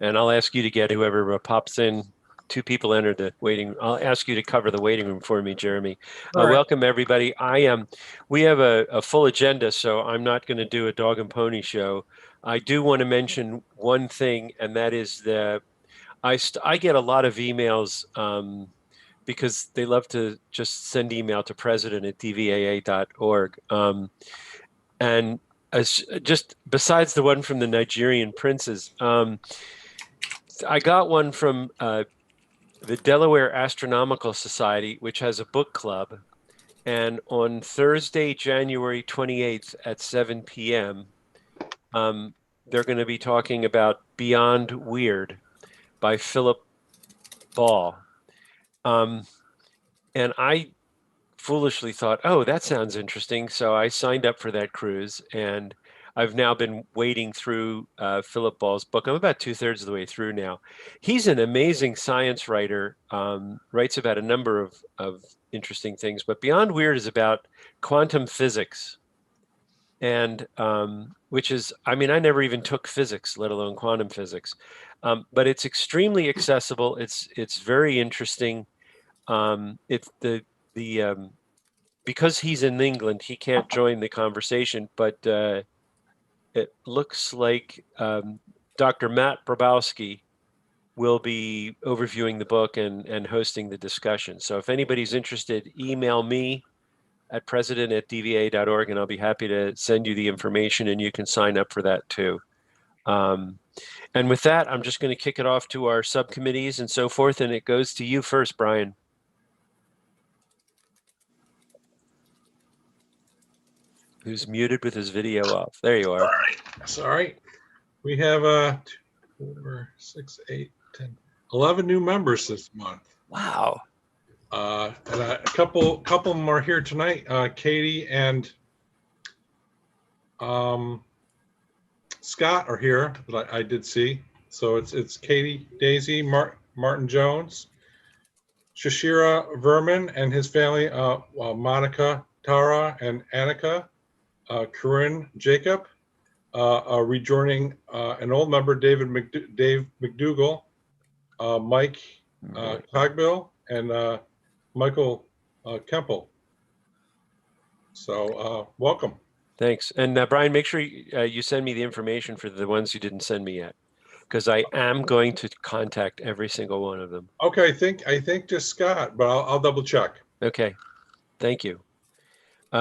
and I'll ask you to get whoever pops in. 2 people entered the waiting. I'll ask you to cover the waiting room for me, Jeremy. All right. Welcome everybody. We have a full agenda, so I'm not going to do a dog and pony show. I do want to mention one thing, and that is that I get a lot of emails because they love to just send email to president@dvaa.org. And just besides the one from the Nigerian princes, I got one from the Delaware Astronomical Society, which has a book club. And on Thursday, January 28th at 7 p.m., they're going to be talking about Beyond Weird by Philip Ball. And I foolishly thought, oh, that sounds interesting. So I signed up for that cruise, and I've now been wading through Philip Ball's book. I'm about 2/3 of the way through now. He's an amazing science writer, writes about a number of interesting things, but Beyond Weird is about quantum physics. And which is, I mean, I never even took physics, let alone quantum physics. But it's extremely accessible. It's very interesting. Because he's in England, he can't join the conversation, but it looks like Dr. Matt Brabowski will be overviewing the book and hosting the discussion. So if anybody's interested, email me at president@dva.org, and I'll be happy to send you the information, and you can sign up for that too. And with that, I'm just going to kick it off to our subcommittees and so forth, and it goes to you first, Brian. Who's muted with his video off. There you are. All right. Sorry. We have 2, 4, 6, 8, 10, 11 new members this month. Wow. And a couple of them are here tonight. Katie and Scott are here that I did see. So it's Katie, Daisy, Martin Jones, Shashira Verman and his family, Monica, Tara, and Annika, Corinne Jacob, rejoining an old member, Dave McDougall, Mike Cogbill, and Michael Kemple. So welcome. Thanks. And Brian, make sure you send me the information for the ones you didn't send me yet, because I am going to contact every single one of them. Okay, I think just Scott, but I'll double check. Okay, thank you.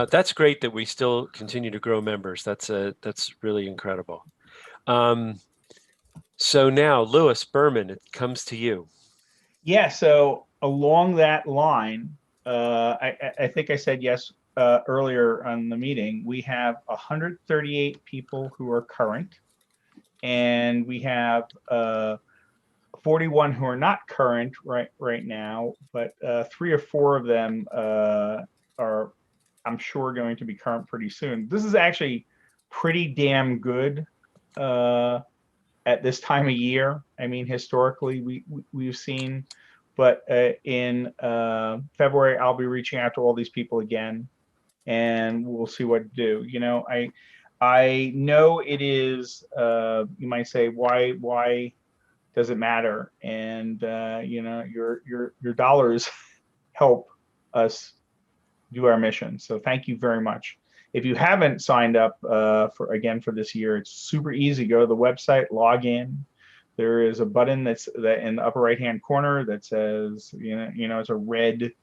That's great that we still continue to grow members. That's really incredible. So now, Lewis Berman, it comes to you. Yeah, so along that line, I think I said yes earlier on the meeting. We have 138 people who are current, and we have 41 who are not current right now, but 3 or 4 of them are, I'm sure, going to be current pretty soon. This is actually pretty damn good at this time of year. I mean, historically, we've seen, but in February, I'll be reaching out to all these people again, and we'll see what to do. You know, I know it is. You might say, why does it matter? And you know, your dollars help us do our mission. So thank you very much. If you haven't signed up for this year, it's super easy. Go to the website, log in. There is a button that's in the upper right-hand corner that says, you know, it's a red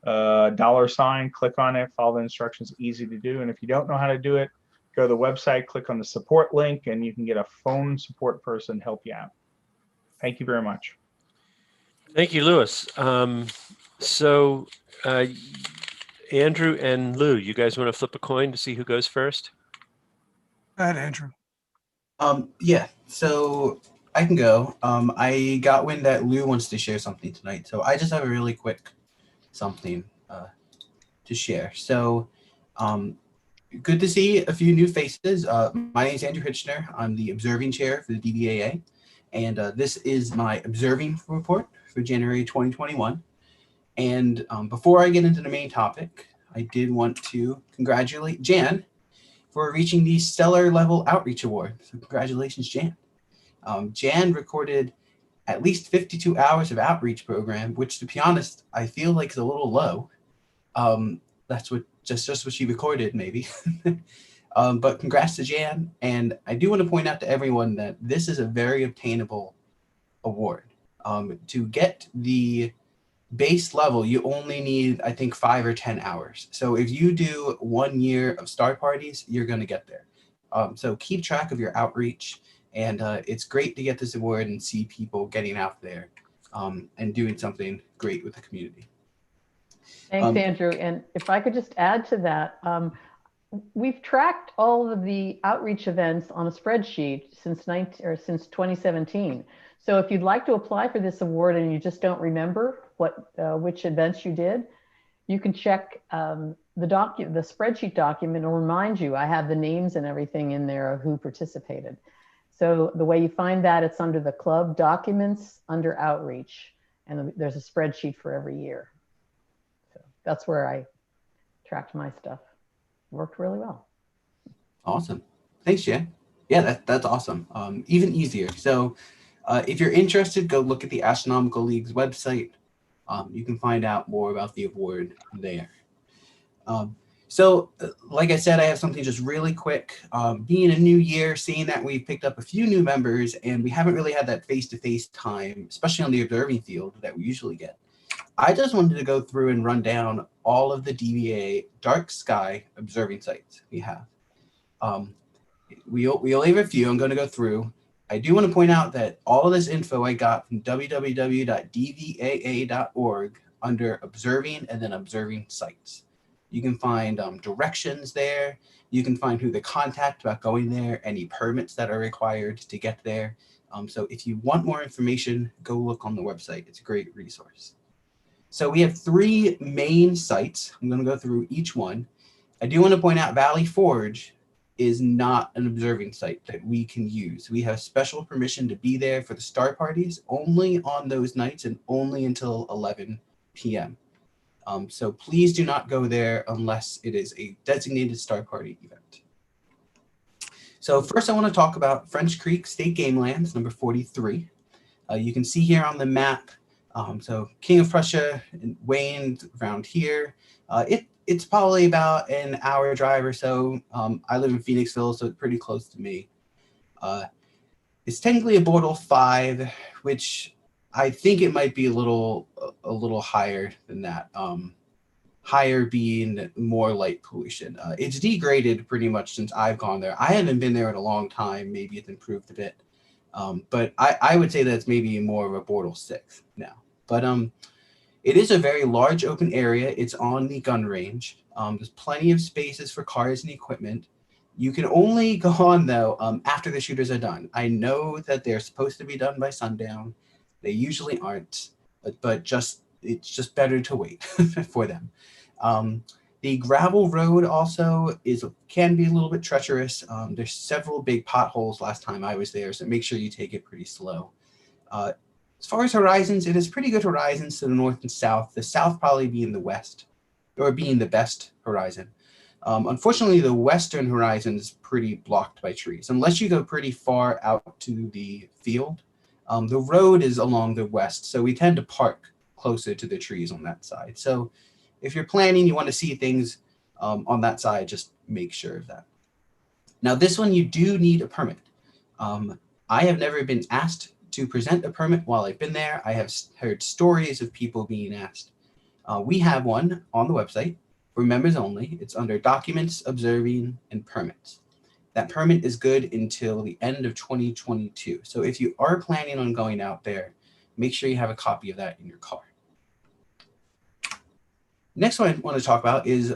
$sign. Click on it, follow the instructions, easy to do. And if you don't know how to do it, go to the website, click on the support link, and you can get a phone support person to help you out. Thank you very much. Thank you, Lewis. Andrew and Lou, you guys want to flip a coin to see who goes first? Go ahead, Andrew. Yeah, so I can go. I got wind that Lou wants to share something tonight, so I just have a really quick something to share. So good to see a few new faces. My name is Andrew Hitchner. I'm the observing chair for the DVAA, and this is my observing report for January 2021. And before I get into the main topic, I did want to congratulate Jan for reaching the Stellar Level Outreach Award. So congratulations, Jan. Jan recorded at least 52 hours of outreach program, which, to be honest, I feel like is a little low. That's what just what she recorded, maybe. But congrats to Jan. And I do want to point out to everyone that this is a very obtainable award. To get the base level, you only need, I think, 5 or 10 hours. So if you do 1 year of star parties, you're going to get there. So keep track of your outreach. And it's great to get this award and see people getting out there and doing something great with the community. Thanks, Andrew. And if I could just add to that, we've tracked all of the outreach events on a spreadsheet since 2017. So if you'd like to apply for this award and you just don't remember which events you did, you can check the spreadsheet document will remind you. I have the names and everything in there of who participated. So the way you find that, it's under the club documents under outreach, and there's a spreadsheet for every year. So that's where I tracked my stuff. Worked really well. Awesome. Thanks, Jan. Yeah, that's awesome. Even easier. So if you're interested, go look at the Astronomical League's website. You can find out more about the award there. So like I said, I have something just really quick. Being a new year, seeing that we've picked up a few new members and we haven't really had that face-to-face time, especially on the observing field that we usually get. I just wanted to go through and run down all of the DVAA dark sky observing sites we have. We only have a few. I'm going to go through. I do want to point out that all of this info I got from www.dvaa.org under observing and then observing sites. You can find directions there. You can find who to contact about going there, any permits that are required to get there. So if you want more information, go look on the website. It's a great resource. So we have 3 main sites. I'm going to go through each one. I do want to point out Valley Forge is not an observing site that we can use. We have special permission to be there for the star parties only on those nights and only until 11 p.m. So please do not go there unless it is a designated star party event. So first I want to talk about French Creek State Game Lands, number 43. You can see here on the map, so King of Prussia and Wayne around here. It's probably about an hour drive or so. I live in Phoenixville, so it's pretty close to me. It's technically a Bortle 5, which I think it might be a little higher than that. Higher being more light pollution. It's degraded pretty much since I've gone there. I haven't been there in a long time. Maybe it's improved a bit. But I would say that it's maybe more of a Bortle 6 now. But it is a very large open area. It's on the gun range. There's plenty of spaces for cars and equipment. You can only go on, though, after the shooters are done. I know that they're supposed to be done by sundown. They usually aren't, but it's just better to wait for them. The gravel road also can be a little bit treacherous. There's several big potholes last time I was there, so make sure you take it pretty slow. As far as horizons, it has pretty good horizons to the north and south. The south probably being the west, or being the best horizon. Unfortunately, the western horizon is pretty blocked by trees. Unless you go pretty far out to the field, the road is along the west, so we tend to park closer to the trees on that side. So if you're planning, you want to see things on that side, just make sure of that. Now, this one, you do need a permit. I have never been asked to present a permit while I've been there. I have heard stories of people being asked. We have one on the website for members only. It's under Documents, Observing, and Permits. That permit is good until the end of 2022. So if you are planning on going out there, make sure you have a copy of that in your car. Next one I want to talk about is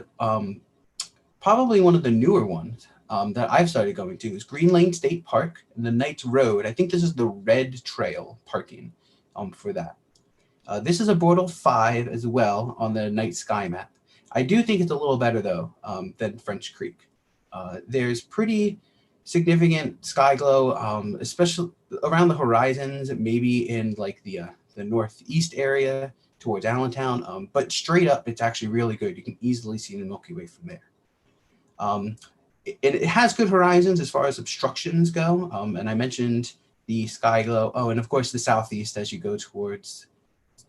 probably one of the newer ones that I've started going to is Green Lane State Park and the Knights Road. I think this is the Red Trail parking for that. This is a Bortle 5 as well on the night sky map. I do think it's a little better though than French Creek. There's pretty significant sky glow, especially around the horizons, maybe in like the northeast area towards Allentown, but straight up, it's actually really good. You can easily see the Milky Way from there. It has good horizons as far as obstructions go, and I mentioned the sky glow. Oh, and of course the southeast as you go towards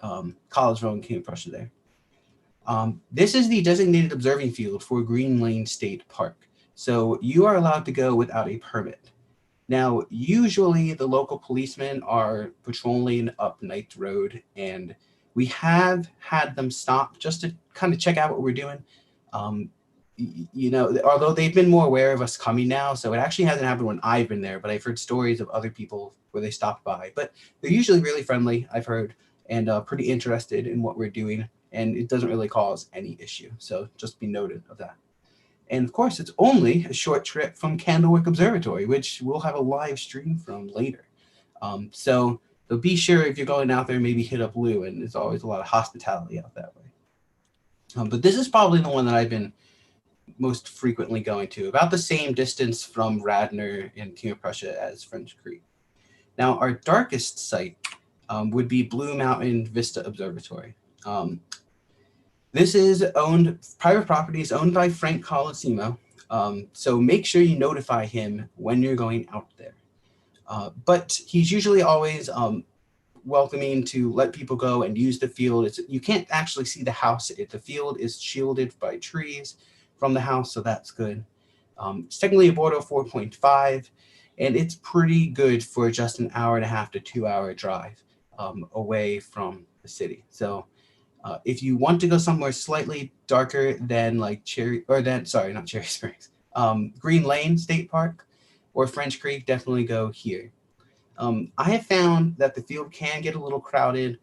Collegeville and King of Prussia there. This is the designated observing field for Green Lane State Park. So you are allowed to go without a permit. Now, usually the local policemen are patrolling up Ninth Road, and we have had them stop just to kind of check out what we're doing. You know, although they've been more aware of us coming now, so it actually hasn't happened when I've been there, but I've heard stories of other people where they stopped by. But they're usually really friendly, I've heard, and pretty interested in what we're doing, and it doesn't really cause any issue. So just be noted of that. And of course, it's only a short trip from Candlewick Observatory, which we'll have a live stream from later. So be sure if you're going out there, maybe hit up Lou, and there's always a lot of hospitality out that way. But this is probably the one that I've been most frequently going to, about the same distance from Radnor and King of Prussia as French Creek. Now, our darkest site would be Blue Mountain Vista Observatory. This is private property is owned by Frank Colosimo. So make sure you notify him when you're going out there. But he's usually always welcoming to let people go and use the field. You can't actually see the house. The field is shielded by trees from the house, so that's good. It's technically a Bordeaux 4.5, and it's pretty good for just an 1.5 to 2 hour drive away from the city. So if you want to go somewhere slightly darker than like not Cherry Springs, Green Lane State Park or French Creek, definitely go here. I have found that the field can get a little crowded.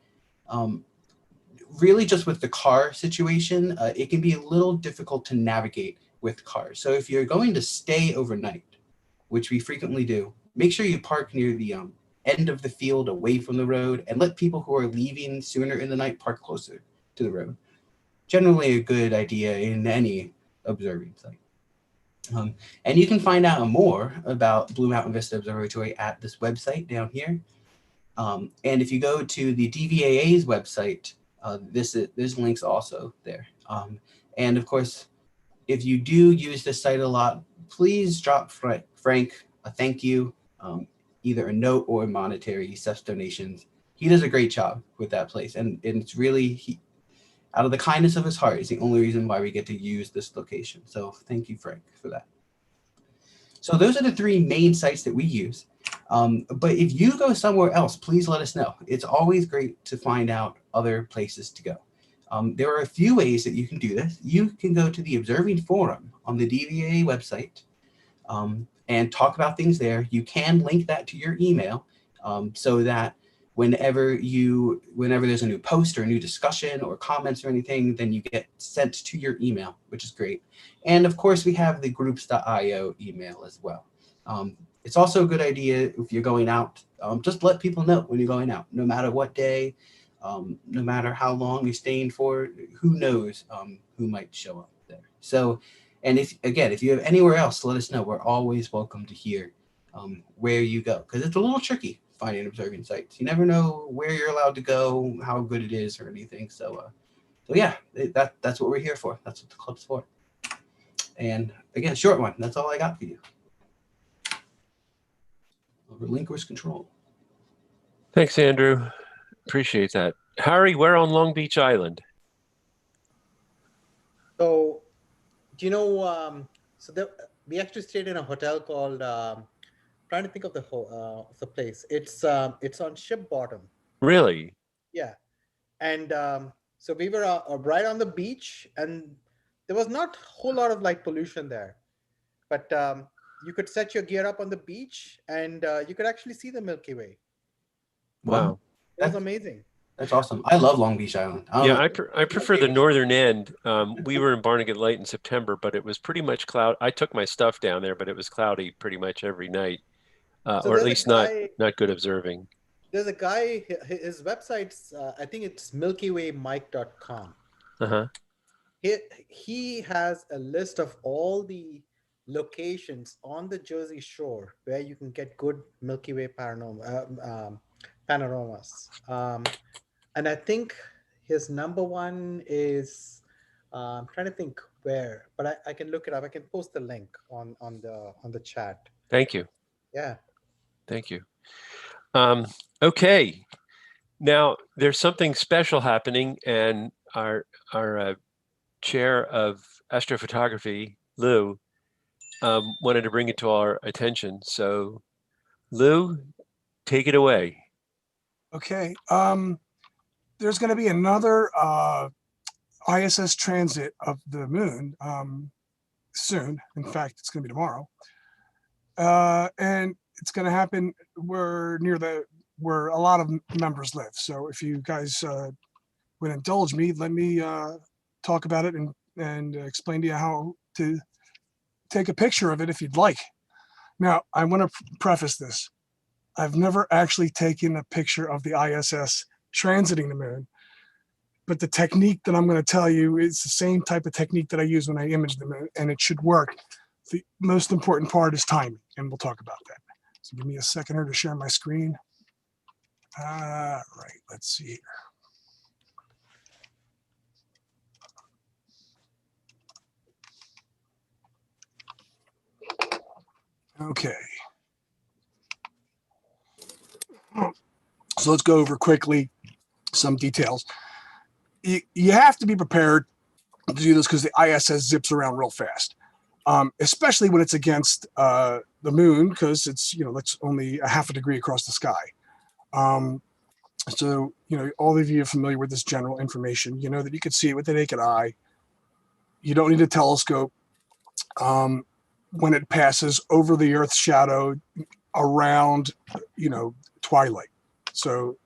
Really just with the car situation, it can be a little difficult to navigate with cars. So if you're going to stay overnight, which we frequently do, make sure you park near the end of the field away from the road, and let people who are leaving sooner in the night park closer to the road. Generally a good idea in any observing site. And you can find out more about Blue Mountain Vista Observatory at this website down here. And if you go to the DVAA's website, there's links also there. And of course, if you do use this site a lot, please drop Frank a thank you, either a note or monetary donations. He does a great job with that place, and it's really, out of the kindness of his heart, is the only reason why we get to use this location. So thank you, Frank, for that. So those are the 3 main sites that we use. But if you go somewhere else, please let us know. It's always great to find out other places to go. There are a few ways that you can do this. You can go to the Observing Forum on the DVAA website and talk about things there. You can link that to your email so that whenever there's a new post or a new discussion or comments or anything, then you get sent to your email, which is great. And of course, we have the groups.io email as well. It's also a good idea if you're going out, just let people know when you're going out, no matter what day, no matter how long you're staying for, who knows who might show up there. So, and if you have anywhere else, let us know. We're always welcome to hear where you go, because it's a little tricky finding observing sites. You never know where you're allowed to go, how good it is or anything. So yeah, that's what we're here for. That's what the club's for. And again, short one. That's all I got for you. I'll relinquish control. Thanks, Andrew. Appreciate that. Harry, where on Long Beach Island? So, do you know? We actually stayed in a hotel called. Trying to think of the place. It's on Ship Bottom. Really? Yeah, and so we were right on the beach, and there was not a whole lot of like pollution there, but you could set your gear up on the beach, and you could actually see the Milky Way. Wow. It was amazing. That's awesome. I love Long Beach Island. Yeah, I prefer the northern end. We were in Barnegat Light in September, but it was pretty much cloud. I took my stuff down there, but it was cloudy pretty much every night, or at least not good observing. There's a guy. His website's I think it's milkywaymike.com. Uh-huh. He has a list of all the locations on the Jersey Shore where you can get good Milky Way panoramas. And I think his number one is I'm trying to think where, but I can look it up. I can post the link on the chat. Thank you. Yeah. Thank you. Okay. Now there's something special happening, and our chair of astrophotography, Lou, wanted to bring it to our attention. So, Lou, take it away. Okay. There's going to be another ISS transit of the moon soon. In fact, it's going to be tomorrow. And it's going to happen where a lot of members live. So if you guys would indulge me, let me talk about it and explain to you how to take a picture of it if you'd like. Now, I want to preface this. I've never actually taken a picture of the ISS transiting the moon, but the technique that I'm going to tell you is the same type of technique that I use when I image the moon, and it should work. The most important part is timing, and we'll talk about that. So give me a second here to share my screen. Right, let's see here. Okay. So let's go over quickly some details. You have to be prepared to do this because the ISS zips around real fast, especially when it's against the moon, because it's, that's only a half a degree across the sky. So, all of you are familiar with this general information. You know that you can see it with the naked eye. You don't need a telescope. When it passes over the Earth's shadow around, twilight. So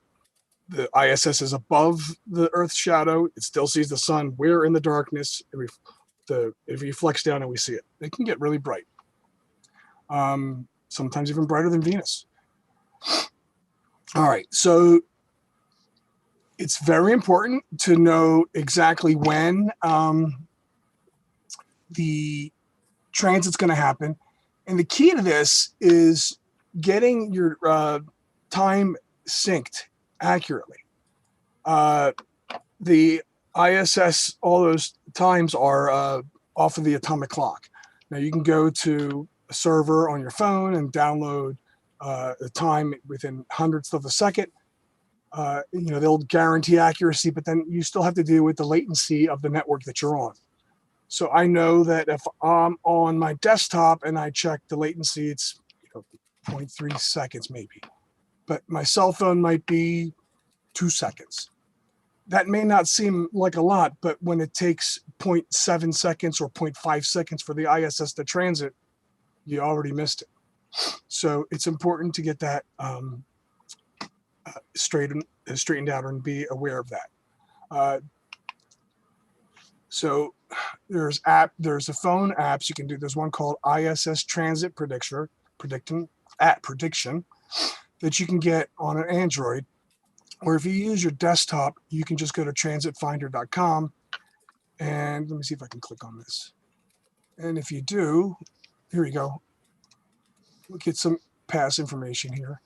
the ISS is above the Earth's shadow. It still sees the sun. We're in the darkness. It reflects down and we see it. It can get really bright. Sometimes even brighter than Venus. All right. So it's very important to know exactly when the transit's going to happen. And the key to this is getting your time synced accurately. The ISS, all those times are off of the atomic clock. Now you can go to a server on your phone and download the time within hundredths of a second. They'll guarantee accuracy, but then you still have to deal with the latency of the network that you're on. So I know that if I'm on my desktop and I check the latency, it's 0.3 seconds maybe, but my cell phone might be 2 seconds. That may not seem like a lot, but when it takes 0.7 seconds or 0.5 seconds for the ISS to transit, you already missed it. So it's important to get that straightened out and be aware of that. So there's a phone apps you can do. There's one called ISS Transit Prediction that you can get on an Android, or if you use your desktop, you can just go to transitfinder.com. And let me see if I can click on this. And if you do, here we go. We'll get some past information here.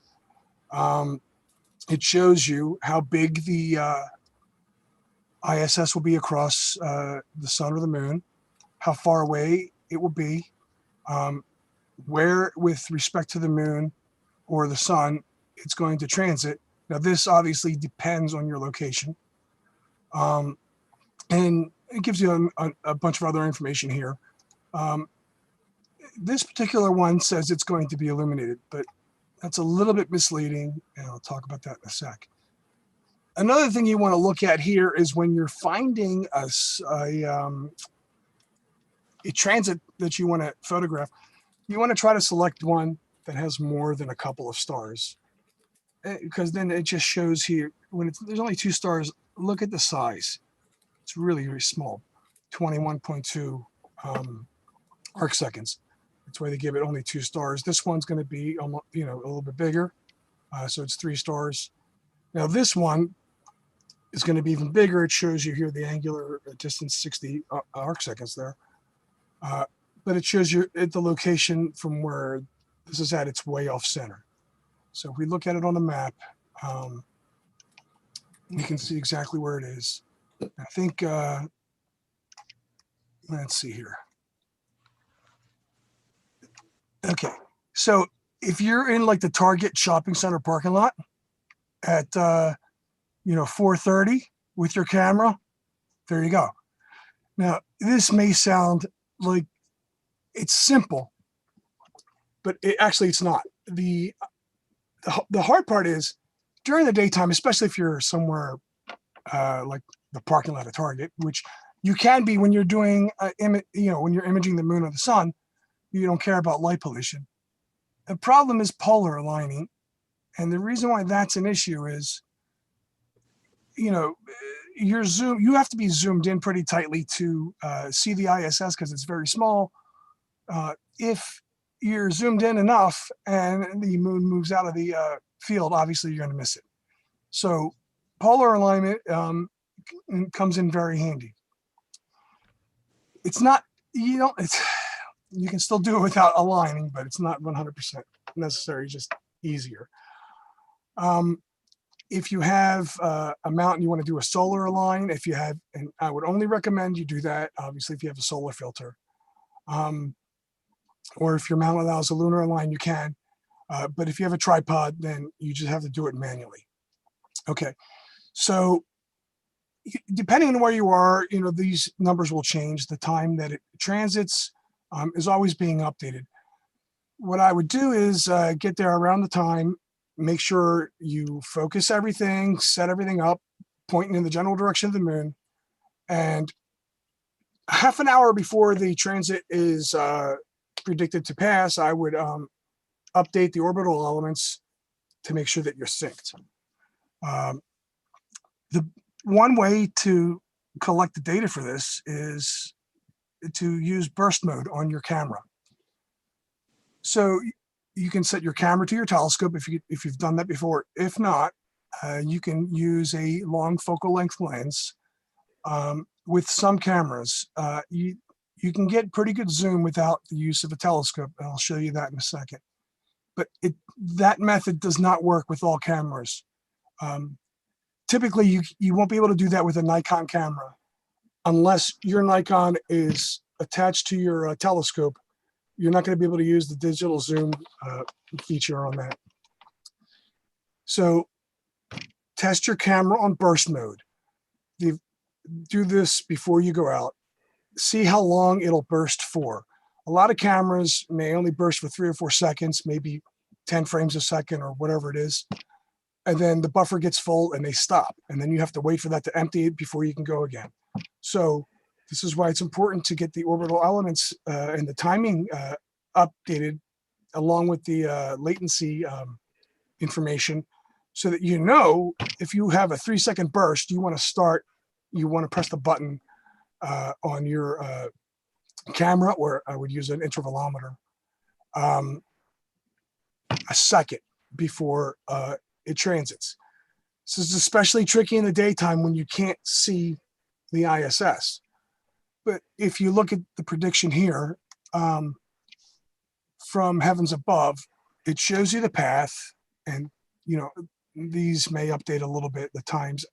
It shows you how big the ISS will be across the sun or the moon, how far away it will be, where with respect to the moon or the sun it's going to transit. Now this obviously depends on your location, and it gives you a bunch of other information here. This particular one says it's going to be illuminated, but that's a little bit misleading, and I'll talk about that in a sec. Another thing you want to look at here is when you're finding a transit that you want to photograph, you want to try to select one that has more than a couple of stars, because then it just shows here when there's only 2 stars. Look at the size; it's really, really small, 21.2 arc seconds. That's why they give it only 2 stars. This one's going to be almost, a little bit bigger, so it's 3 stars. Now this one is going to be even bigger. It shows you here the angular distance, 60 arc seconds there. But it shows you at the location from where this is at, it's way off center. So if we look at it on the map, you can see exactly where it is. I think, let's see here. Okay, so if you're in like the Target shopping center parking lot at 4:30 with your camera, there you go. Now, this may sound like it's simple, but it's not. The hard part is during the daytime, especially if you're somewhere like the parking lot of Target, which you can be when you're doing, when you're imaging the moon or the sun, you don't care about light pollution. The problem is polar aligning. And the reason why that's an issue is, you have to be zoomed in pretty tightly to see the ISS because it's very small. If you're zoomed in enough and the moon moves out of the field, obviously you're going to miss it. So polar alignment comes in very handy. It's not, you can still do it without aligning, but it's not 100% necessary, just easier. If you have a mount and you want to do a solar align, and I would only recommend you do that, obviously, if you have a solar filter. Or if your mount allows a lunar align, you can. But if you have a tripod, then you just have to do it manually. Okay, so depending on where you are, these numbers will change. The time that it transits is always being updated. What I would do is get there around the time, make sure you focus everything, set everything up, pointing in the general direction of the moon. And half an hour before the transit is predicted to pass, I would update the orbital elements to make sure that you're synced. The one way to collect the data for this is to use burst mode on your camera. So you can set your camera to your telescope if you've done that before. If not, you can use a long focal length lens. With some cameras, you can get pretty good zoom without the use of a telescope, and I'll show you that in a second. But that method does not work with all cameras. Typically, you won't be able to do that with a Nikon camera unless your Nikon is attached to your telescope. You're not going to be able to use the digital zoom feature on that. So test your camera on burst mode. Do this before you go out. See how long it'll burst for. A lot of cameras may only burst for 3 or 4 seconds, maybe 10 frames a second or whatever it is. And then the buffer gets full and they stop. And then you have to wait for that to empty before you can go again. So this is why it's important to get the orbital elements and the timing updated along with the latency information so that if you have a 3-second burst, you want to press the button on your camera, or I would use an intervalometer, a second before it transits. This is especially tricky in the daytime when you can't see the ISS. But if you look at the prediction here from Heavens Above, it shows you the path, and these may update a little bit the times.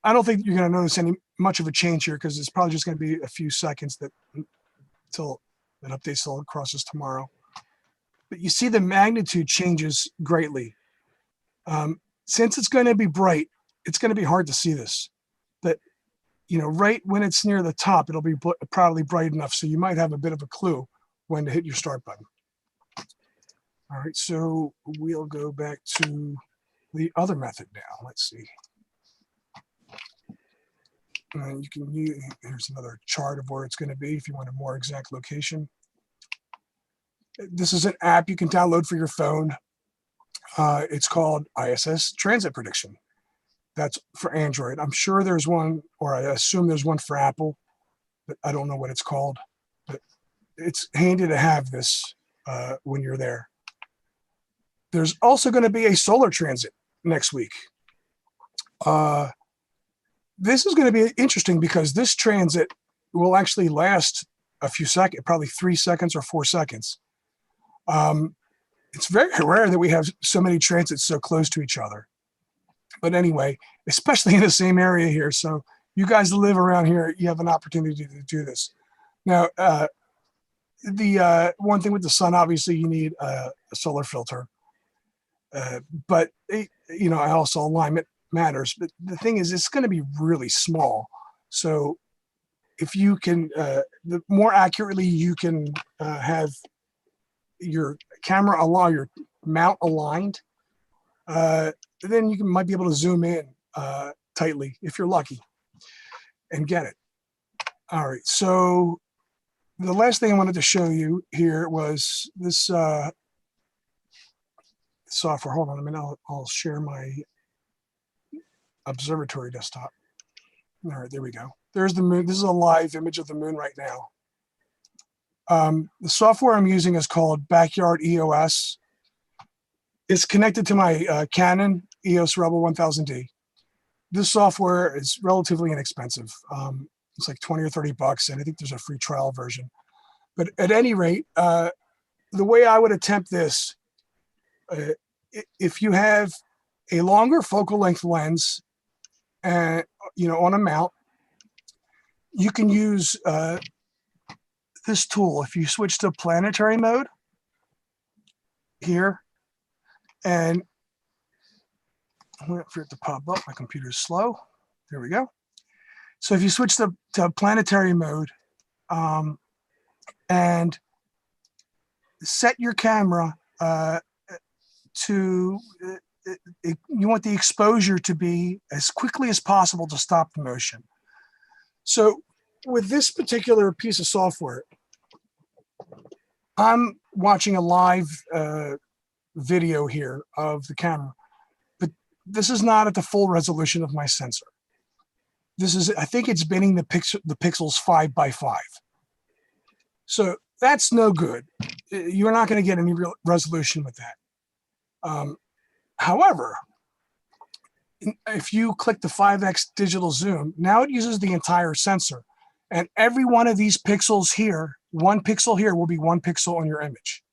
I don't think you're going to notice much of a change here because it's probably just going to be a few seconds until it updates till it crosses tomorrow. But you see the magnitude changes greatly. Since it's going to be bright, it's going to be hard to see this. But right when it's near the top, it'll be probably bright enough, so you might have a bit of a clue when to hit your start button. All right, so we'll go back to the other method now. Let's see. You can use, here's another chart of where it's going to be if you want a more exact location. This is an app you can download for your phone. It's called ISS Transit Prediction. That's for Android. I'm sure there's one, or I assume there's one for Apple, but I don't know what it's called. But it's handy to have this when you're there. There's also going to be a solar transit next week. This is going to be interesting because this transit will actually last a few seconds, probably 3 seconds or 4 seconds. It's very rare that we have so many transits so close to each other. But anyway, especially in the same area here. So you guys that live around here, you have an opportunity to do this. Now, the one thing with the sun, obviously you need solar filter. But also alignment matters. But the thing is, it's going to be really small. So if you can, the more accurately you can have your camera your mount aligned, then you might be able to zoom in tightly if you're lucky and get it. All right, so the last thing I wanted to show you here was this software. Hold on a minute, I'll share my Observatory desktop. All right, there we go. There's the moon. This is a live image of the moon right now. The software I'm using is called Backyard EOS. It's connected to my Canon EOS Rebel 1000D. This software is relatively inexpensive. It's like 20 or 30 bucks, and I think there's a free trial version. But at any rate, the way I would attempt this, if you have a longer focal length lens, on a mount, you can use this tool. If you switch to planetary mode here, and I'm waiting for it to pop up. My computer's slow. There we go. So if you switch to planetary mode and set your camera to, you want the exposure to be as quickly as possible to stop the motion. So with this particular piece of software, I'm watching a live video here of the camera, but this is not at the full resolution of my sensor. This is, I think it's binning the pixels 5 by 5. So that's no good. You're not going to get any real resolution with that. However, if you click the 5x digital zoom, now it uses the entire sensor. And every one of these pixels here, one pixel here will be one pixel on your image.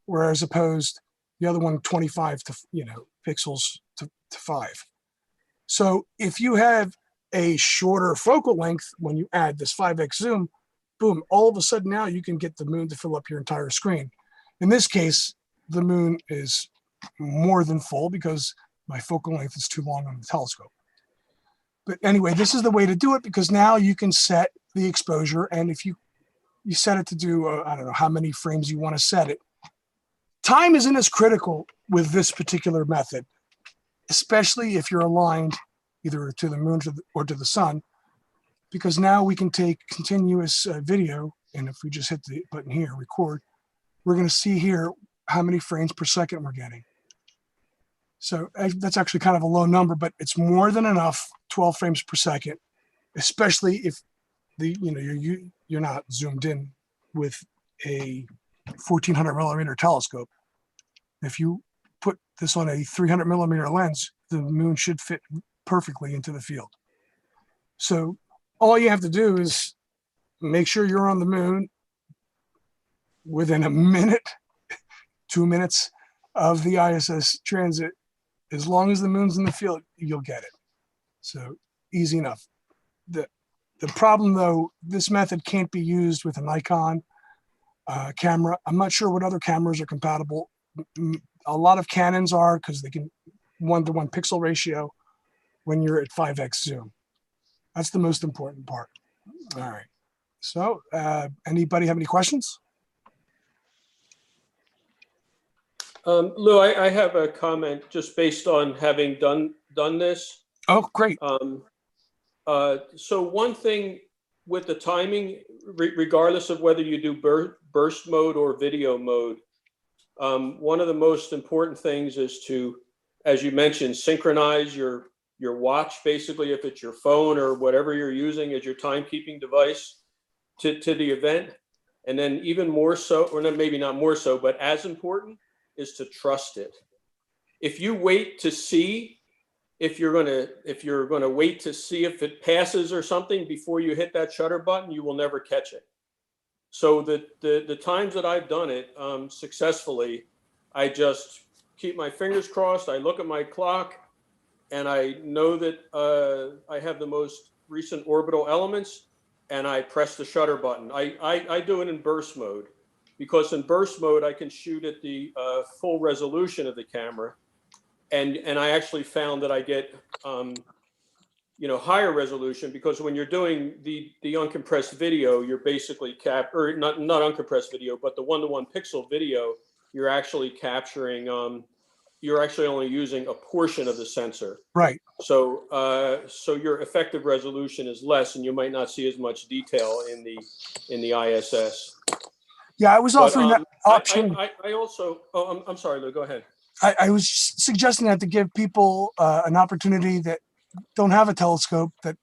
Whereas opposed, the other one 25 to, pixels to 5. So if you have a shorter focal length, when you add this 5x zoom, boom, all of a sudden now you can get the moon to fill up your entire screen. In this case, the moon is more than full because my focal length is too long on the telescope. But anyway, this is the way to do it, because now you can set the exposure, and if you set it to do, I don't know how many frames you want to set it. Time isn't as critical with this particular method, especially if you're aligned either to the moon or to the sun, because now we can take continuous video, and if we just hit the button here, record, we're going to see here how many frames per second we're getting. So that's actually kind of a low number, but it's more than enough, 12 frames per second, especially if you're not zoomed in with a 1400 millimeter telescope. If you put this on a 300 millimeter lens, the moon should fit perfectly into the field. So all you have to do is make sure you're on the moon within a minute, 2 minutes of the ISS transit. As long as the moon's in the field, you'll get it. So easy enough. The problem, though, this method can't be used with a Nikon camera. I'm not sure what other cameras are compatible. A lot of Canons are, because they can 1-to-1 pixel ratio when you're at 5x zoom. That's the most important part. All right. So anybody have any questions? Lou, I have a comment just based on having done this. Oh, great. So one thing with the timing, regardless of whether you do burst mode or video mode, one of the most important things is to, as you mentioned, synchronize your watch, basically, if it's your phone or whatever you're using as your timekeeping device to the event. And then even more so, or maybe not more so, but as important, is to trust it. If you wait to see if you're gonna wait to see if it passes or something before you hit that shutter button, you will never catch it. So the times that I've done it successfully, I just keep my fingers crossed. I look at my clock, and I know that I have the most recent orbital elements, and I press the shutter button. I do it in burst mode, because in burst mode, I can shoot at the full resolution of the camera. And I actually found that I get, higher resolution, because when you're doing the uncompressed video, you're basically not uncompressed video, but the 1-to-1 pixel video, you're actually capturing, you're actually only using a portion of the sensor. Right. So your effective resolution is less, and you might not see as much detail in the ISS. Yeah, I was offering that option. I also, I'm sorry, Lou, go ahead. I was suggesting that to give people an opportunity that don't have a telescope, that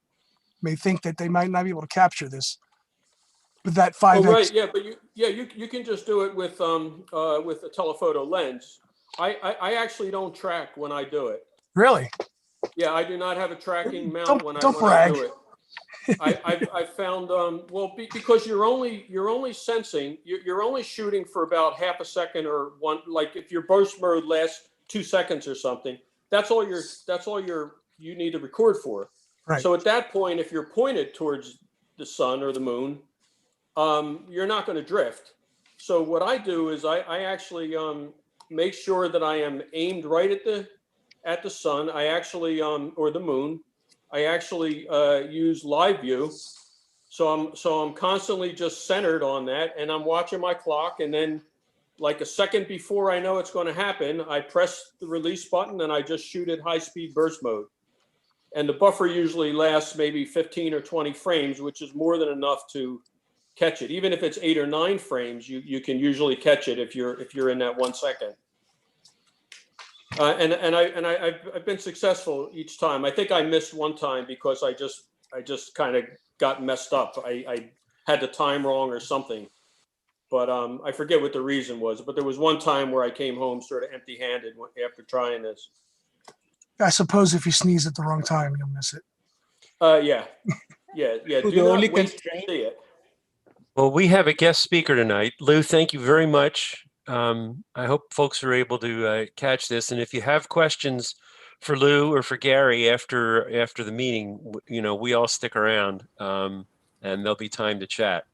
may think that they might not be able to capture this with that 5x. Oh, right, yeah, but you can just do it with a telephoto lens. I actually don't track when I do it. Really? Yeah, I do not have a tracking mount when I do it. I found because you're only sensing, you're only shooting for about half a second or one, like if your burst mode lasts 2 seconds or something, that's all you need to record for. Right. So at that point, if you're pointed towards the sun or the moon, you're not going to drift. So what I do is I actually make sure that I am aimed right at the sun. I actually or the moon. I actually use live view, so I'm constantly just centered on that, and I'm watching my clock, and then like a second before I know it's going to happen, I press the release button and I just shoot at high speed burst mode, and the buffer usually lasts maybe 15 or 20 frames, which is more than enough to catch it. Even if it's 8 or 9 frames, you can usually catch it if you're in that 1 second. I've been successful each time. I think I missed one time because I just kind of got messed up. I had the time wrong or something, but I forget what the reason was. But there was one time where I came home sort of empty-handed after trying this. I suppose if you sneeze at the wrong time, you'll miss it. Yeah. So Do the not only wait to constraint. see it. Well, we have a guest speaker tonight. Lou, thank you very much. I hope folks are able to catch this. And if you have questions for Lou or for Gary after the meeting, we all stick around, and there'll be time to chat.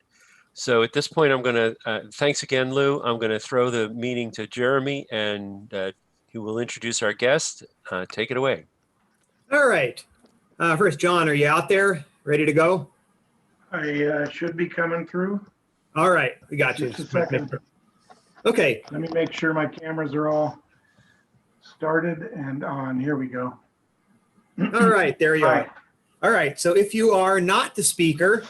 So at this point, I'm going to, thanks again, Lou. I'm going to throw the meeting to Jeremy, and he will introduce our guest. Take it away. All right. First, John, are you out there? Ready to go? I should be coming through. All right. We got you. Just a second. Okay. Let me make sure my cameras are all started and on. Here we go. All right. There you Hi. are. All right. So if you are not the speaker,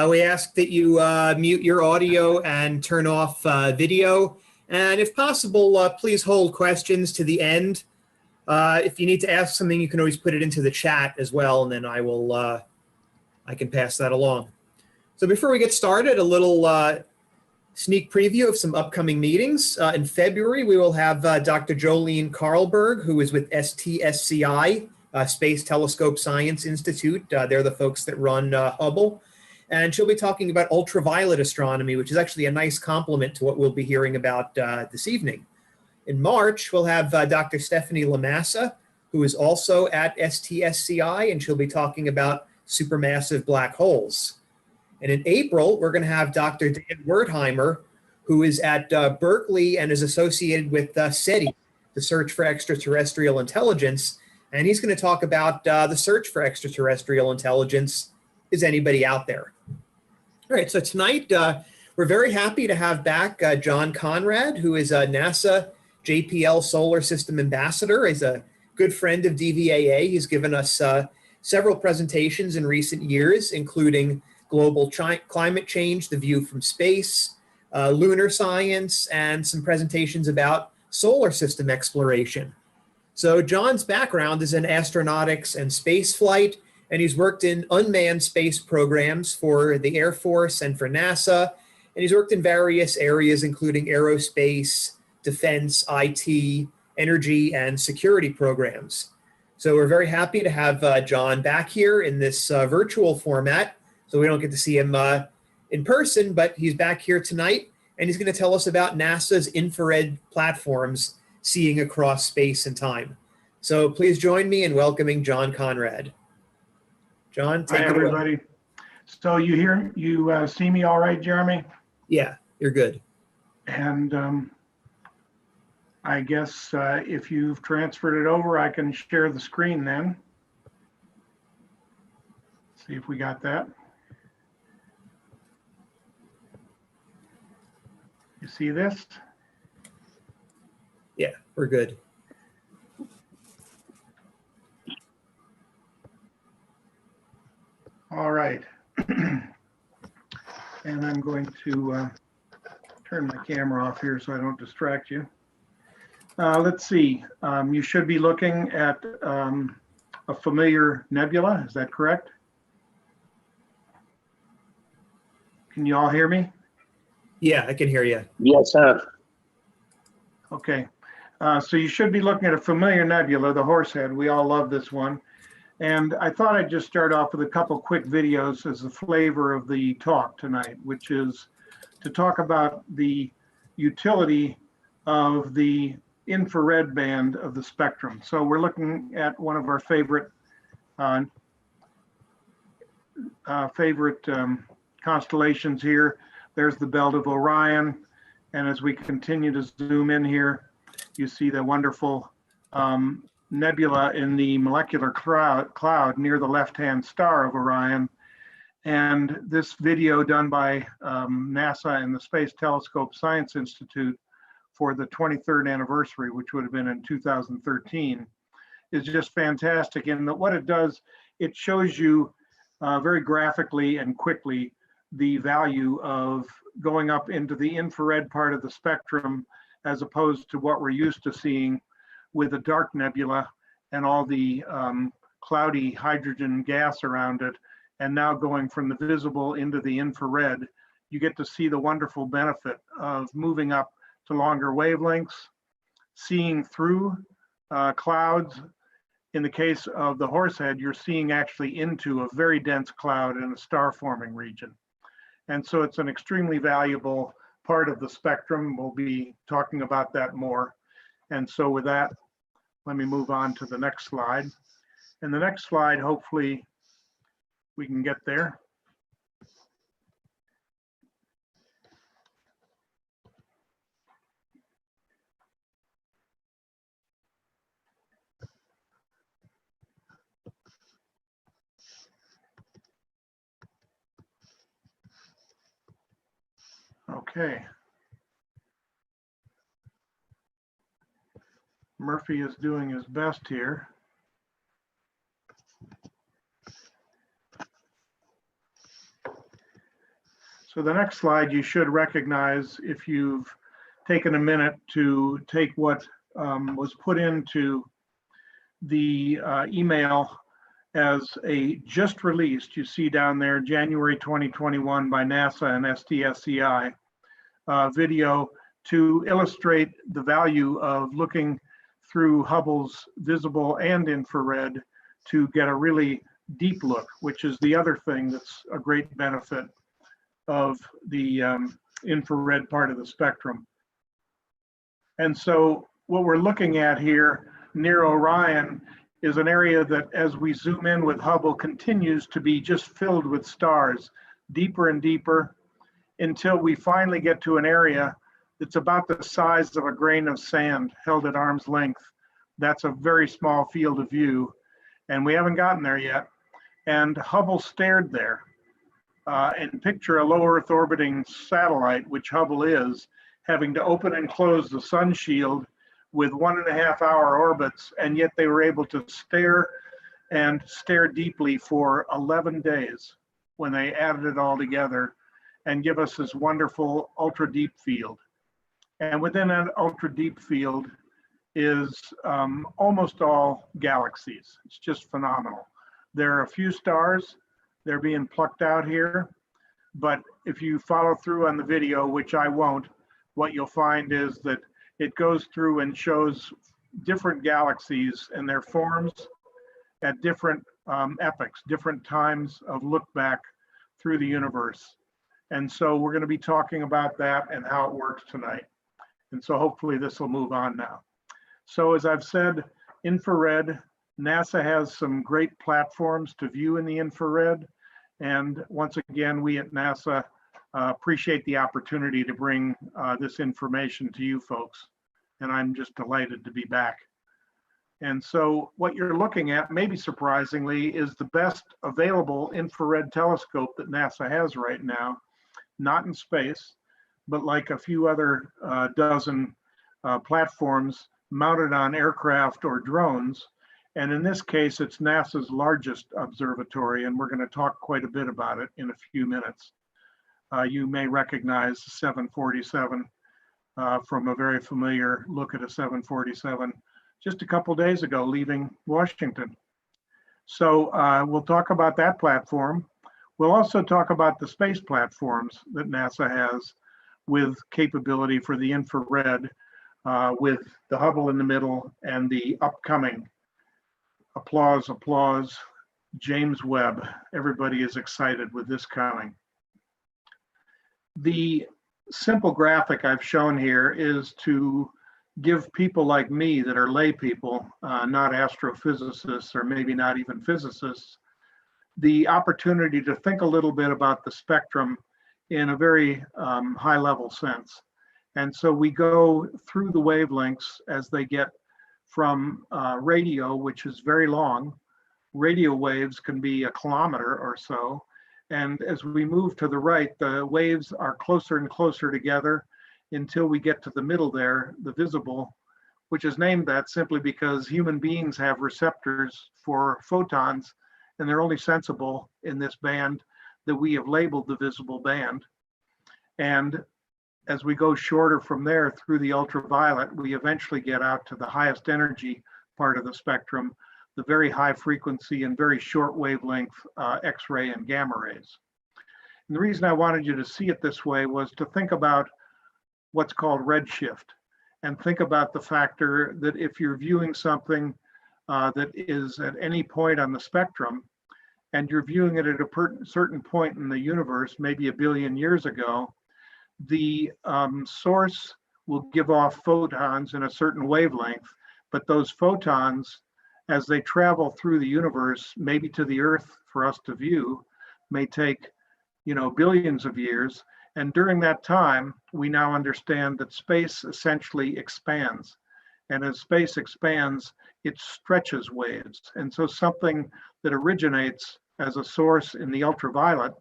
we ask that you mute your audio and turn off video. And if possible, please hold questions to the end. If you need to ask something, you can always put it into the chat as well, and then I can pass that along. So before we get started, a little sneak preview of some upcoming meetings. In February, we will have Dr. Jolene Karlberg, who is with STSCI, Space Telescope Science Institute. They're the folks that run Hubble. And she'll be talking about ultraviolet astronomy, which is actually a nice complement to what we'll be hearing about this evening. In March, we'll have Dr. Stephanie Lamassa, who is also at STSCI, and she'll be talking about supermassive black holes. And in April, we're going to have Dr. Dan Wertheimer, who is at Berkeley and is associated with SETI, the Search for Extraterrestrial Intelligence. And he's going to talk about the search for extraterrestrial intelligence. Is anybody out there? All right, so tonight, we're very happy to have back John Conrad, who is a NASA JPL Solar System Ambassador. He's a good friend of DVAA. He's given us several presentations in recent years, including global climate change, the view from space, lunar science, and some presentations about solar system exploration. So John's background is in astronautics and space flight, and he's worked in unmanned space programs for the Air Force and for NASA, and he's worked in various areas, including aerospace, defense, IT, energy, and security programs. So we're very happy to have John back here in this virtual format. So we don't get to see him in person, but he's back here tonight, and he's going to tell us about NASA's infrared platforms seeing across space and time. So please join me in welcoming John Conrad. John, take it away. Hi, everybody. So you see me all right, Jeremy? Yeah, you're good. And I guess if you've transferred it over, I can share the screen then. See if we got that. You see this? Yeah, we're good. All right. And I'm going to turn my camera off here so I don't distract you. Let's see. You should be looking at a familiar nebula. Is that correct? Can you all hear me? Yeah, I can hear you. Yes, sir. Okay. So you should be looking at a familiar nebula, the Horsehead. We all love this one. And I thought I'd just start off with a couple quick videos as the flavor of the talk tonight, which is to talk about the utility of the infrared band of the spectrum. So we're looking at one of our favorite constellations here. There's the belt of Orion. And as we continue to zoom in here, you see the wonderful nebula in the molecular cloud near the left-hand star of Orion. And this video done by NASA and the Space Telescope Science Institute for the 23rd anniversary, which would have been in 2013, is just fantastic. And what it does, it shows you very graphically and quickly the value of going up into the infrared part of the spectrum as opposed to what we're used to seeing with a dark nebula and all the cloudy hydrogen gas around it. And now going from the visible into the infrared, you get to see the wonderful benefit of moving up to longer wavelengths, seeing through clouds. In the case of the Horsehead, you're seeing actually into a very dense cloud in a star forming region. And so it's an extremely valuable part of the spectrum. We'll be talking about that more. And so with that, let me move on to the next slide. And the next slide, hopefully we can get there. Okay. Murphy is doing his best here. So the next slide you should recognize if you've taken a minute to take what was put into the email as a just released, you see down there, January 2021 by NASA and STSCI video to illustrate the value of looking through Hubble's visible and infrared to get a really deep look, which is the other thing that's a great benefit of the infrared part of the spectrum. And so what we're looking at here near Orion is an area that, as we zoom in with Hubble, continues to be just filled with stars, deeper and deeper, until we finally get to an area that's about the size of a grain of sand held at arm's length. That's a very small field of view, and we haven't gotten there yet. And Hubble stared there. And picture a low Earth orbiting satellite, which Hubble is, having to open and close the sun shield with 1.5 hour orbits, and yet they were able to stare and stare deeply for 11 days when they added it all together and give us this wonderful ultra deep field. And within that ultra deep field is almost all galaxies. It's just phenomenal. There are a few stars, they're being plucked out here, but if you follow through on the video, which I won't, what you'll find is that it goes through and shows different galaxies and their forms at different epochs, different times of look back through the universe. And so we're going to be talking about that and how it works tonight. And so hopefully this will move on now. So as I've said, infrared, NASA has some great platforms to view in the infrared. And once again, we at NASA appreciate the opportunity to bring this information to you folks. And I'm just delighted to be back. And so what you're looking at, maybe surprisingly, is the best available infrared telescope that NASA has right now, not in space, but like a few other dozen platforms mounted on aircraft or drones. And in this case, it's NASA's largest observatory, and we're going to talk quite a bit about it in a few minutes. You may recognize the 747 from a very familiar look at a 747 just a couple days ago leaving Washington. So we'll talk about that platform. We'll also talk about the space platforms that NASA has with capability for the infrared, with the Hubble in the middle and the upcoming, applause, applause, James Webb. Everybody is excited with this coming. The simple graphic I've shown here is to give people like me that are lay people, not astrophysicists or maybe not even physicists, the opportunity to think a little bit about the spectrum in a very high level sense. And so we go through the wavelengths as they get from radio, which is very long. Radio waves can be a kilometer or so. And as we move to the right, the waves are closer and closer together until we get to the middle there, the visible, which is named that simply because human beings have receptors for photons, and they're only sensible in this band that we have labeled the visible band. And as we go shorter from there through the ultraviolet, we eventually get out to the highest energy part of the spectrum, the very high frequency and very short wavelength X-ray and gamma rays. And the reason I wanted you to see it this way was to think about what's called redshift, and think about the factor that if you're viewing something that is at any point on the spectrum, and you're viewing it at a certain point in the universe, maybe 1 billion years ago, the source will give off photons in a certain wavelength, but those photons, as they travel through the universe, maybe to the Earth for us to view, may take, billions of years. And during that time, we now understand that space essentially expands. And as space expands, it stretches waves. And so something that originates as a source in the ultraviolet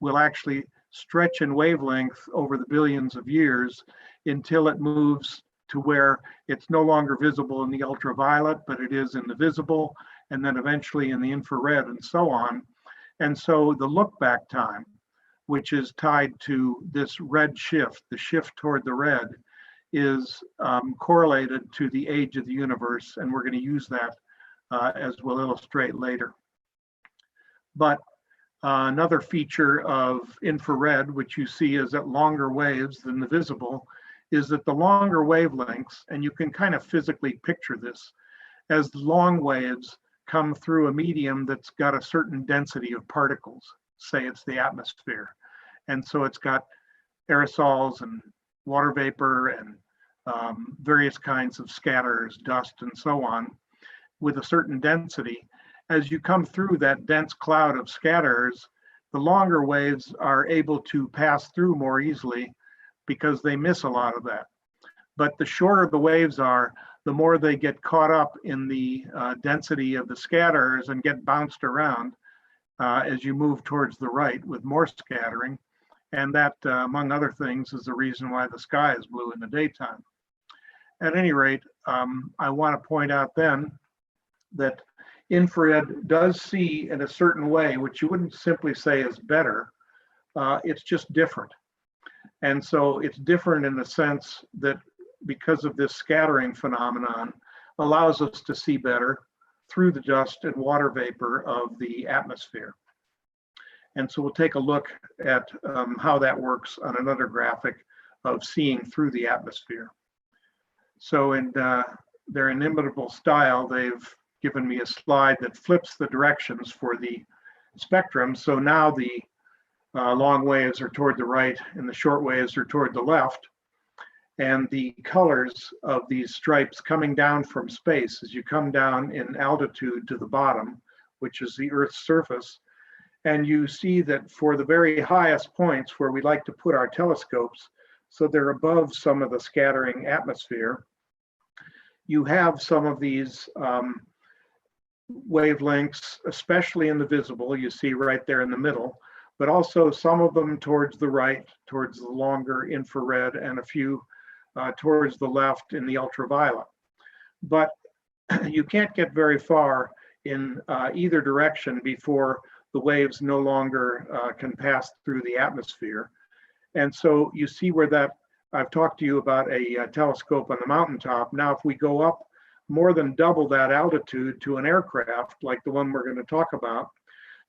will actually stretch in wavelength over the billions of years until it moves to where it's no longer visible in the ultraviolet, but it is in the visible, and then eventually in the infrared and so on. And so the look back time, which is tied to this red shift, the shift toward the red, is correlated to the age of the universe, and we're going to use that as we'll illustrate later. But another feature of infrared, which you see is at longer waves than the visible, is that the longer wavelengths, and you can kind of physically picture this, as the long waves come through a medium that's got a certain density of particles, say it's the atmosphere. And so it's got aerosols and water vapor and various kinds of scatters, dust, and so on, with a certain density. As you come through that dense cloud of scatters, the longer waves are able to pass through more easily because they miss a lot of that. But the shorter the waves are, the more they get caught up in the density of the scatters and get bounced around as you move towards the right with more scattering. And that, among other things, is the reason why the sky is blue in the daytime. At any rate, I want to point out then that infrared does see in a certain way, which you wouldn't simply say is better, it's just different. And so it's different in the sense that because of this scattering phenomenon, allows us to see better through the dust and water vapor of the atmosphere. And so we'll take a look at how that works on another graphic of seeing through the atmosphere. So in their inimitable style, they've given me a slide that flips the directions for the spectrum. So now the long waves are toward the right and the short waves are toward the left. And the colors of these stripes coming down from space as you come down in altitude to the bottom, which is the Earth's surface, And you see that for the very highest points where we like to put our telescopes, so they're above some of the scattering atmosphere, you have some of these wavelengths, especially in the visible, you see right there in the middle, but also some of them towards the right, towards the longer infrared, and a few towards the left in the ultraviolet. But you can't get very far in either direction before the waves no longer can pass through the atmosphere. And so you see where that, I've talked to you about a telescope on the mountaintop. Now, if we go up more than double that altitude to an aircraft like the one we're going to talk about,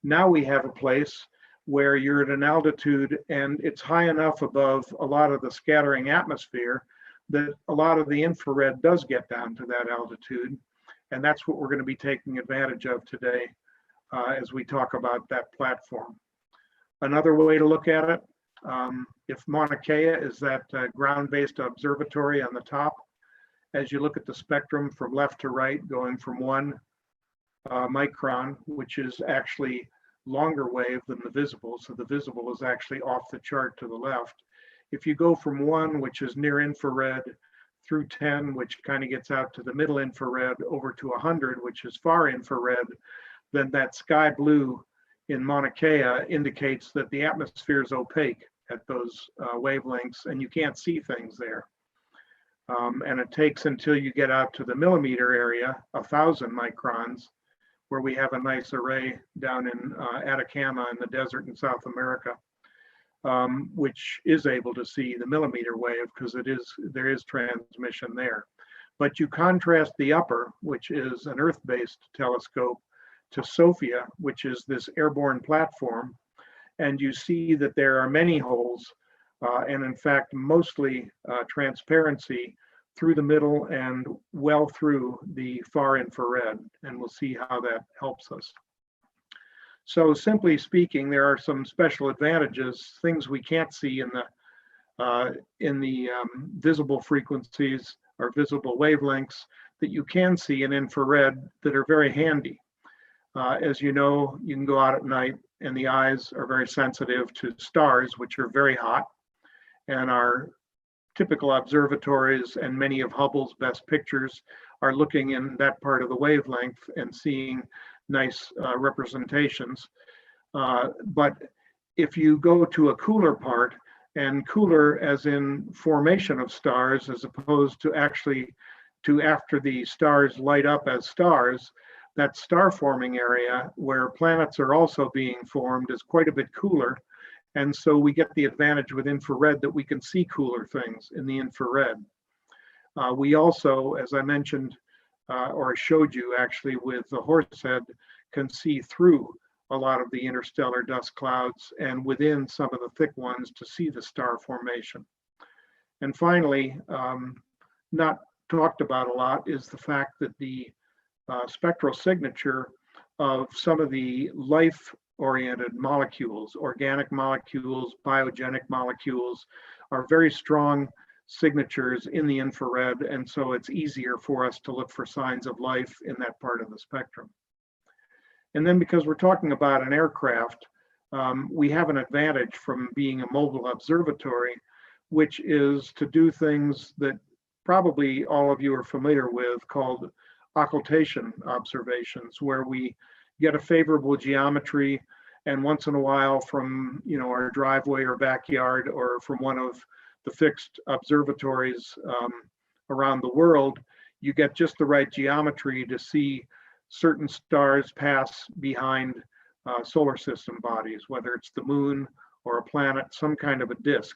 now we have a place where you're at an altitude and it's high enough above a lot of the scattering atmosphere that a lot of the infrared does get down to that altitude. And that's what we're going to be taking advantage of today as we talk about that platform. Another way to look at it, if Mauna Kea is that ground-based observatory on the top, as you look at the spectrum from left to right, going from 1 micron, which is actually longer wave than the visible, so the visible is actually off the chart to the left. If you go from 1, which is near infrared, through 10, which kind of gets out to the middle infrared, over to 100, which is far infrared, then that sky blue in Mauna Kea indicates that the atmosphere is opaque at those wavelengths and you can't see things there. And it takes until you get out to the millimeter area, 1,000 microns, where we have a nice array down in Atacama in the desert in South America, which is able to see the millimeter wave because there is transmission there. But you contrast the upper, which is an Earth-based telescope, to SOFIA, which is this airborne platform, and you see that there are many holes, and in fact, mostly transparency through the middle and well through the far infrared, and we'll see how that helps us. So simply speaking, there are some special advantages, things we can't see in the visible frequencies or visible wavelengths that you can see in infrared that are very handy. As you know, you can go out at night and the eyes are very sensitive to stars, which are very hot, and our typical observatories and many of Hubble's best pictures are looking in that part of the wavelength and seeing nice representations. But if you go to a cooler part, and cooler as in formation of stars, as opposed to actually to after the stars light up as stars, that star forming area where planets are also being formed is quite a bit cooler. And so we get the advantage with infrared that we can see cooler things in the infrared. We also, as I mentioned, or I showed you actually with the Horsehead, can see through a lot of the interstellar dust clouds and within some of the thick ones to see the star formation. And finally, not talked about a lot is the fact that the spectral signature of some of the life-oriented molecules, organic molecules, biogenic molecules, are very strong signatures in the infrared, and so it's easier for us to look for signs of life in that part of the spectrum. And then because we're talking about an aircraft, we have an advantage from being a mobile observatory, which is to do things that probably all of you are familiar with, called occultation observations, where we get a favorable geometry, and once in a while from our driveway or backyard or from one of the fixed observatories around the world, you get just the right geometry to see certain stars pass behind solar system bodies, whether it's the moon or a planet, some kind of a disk.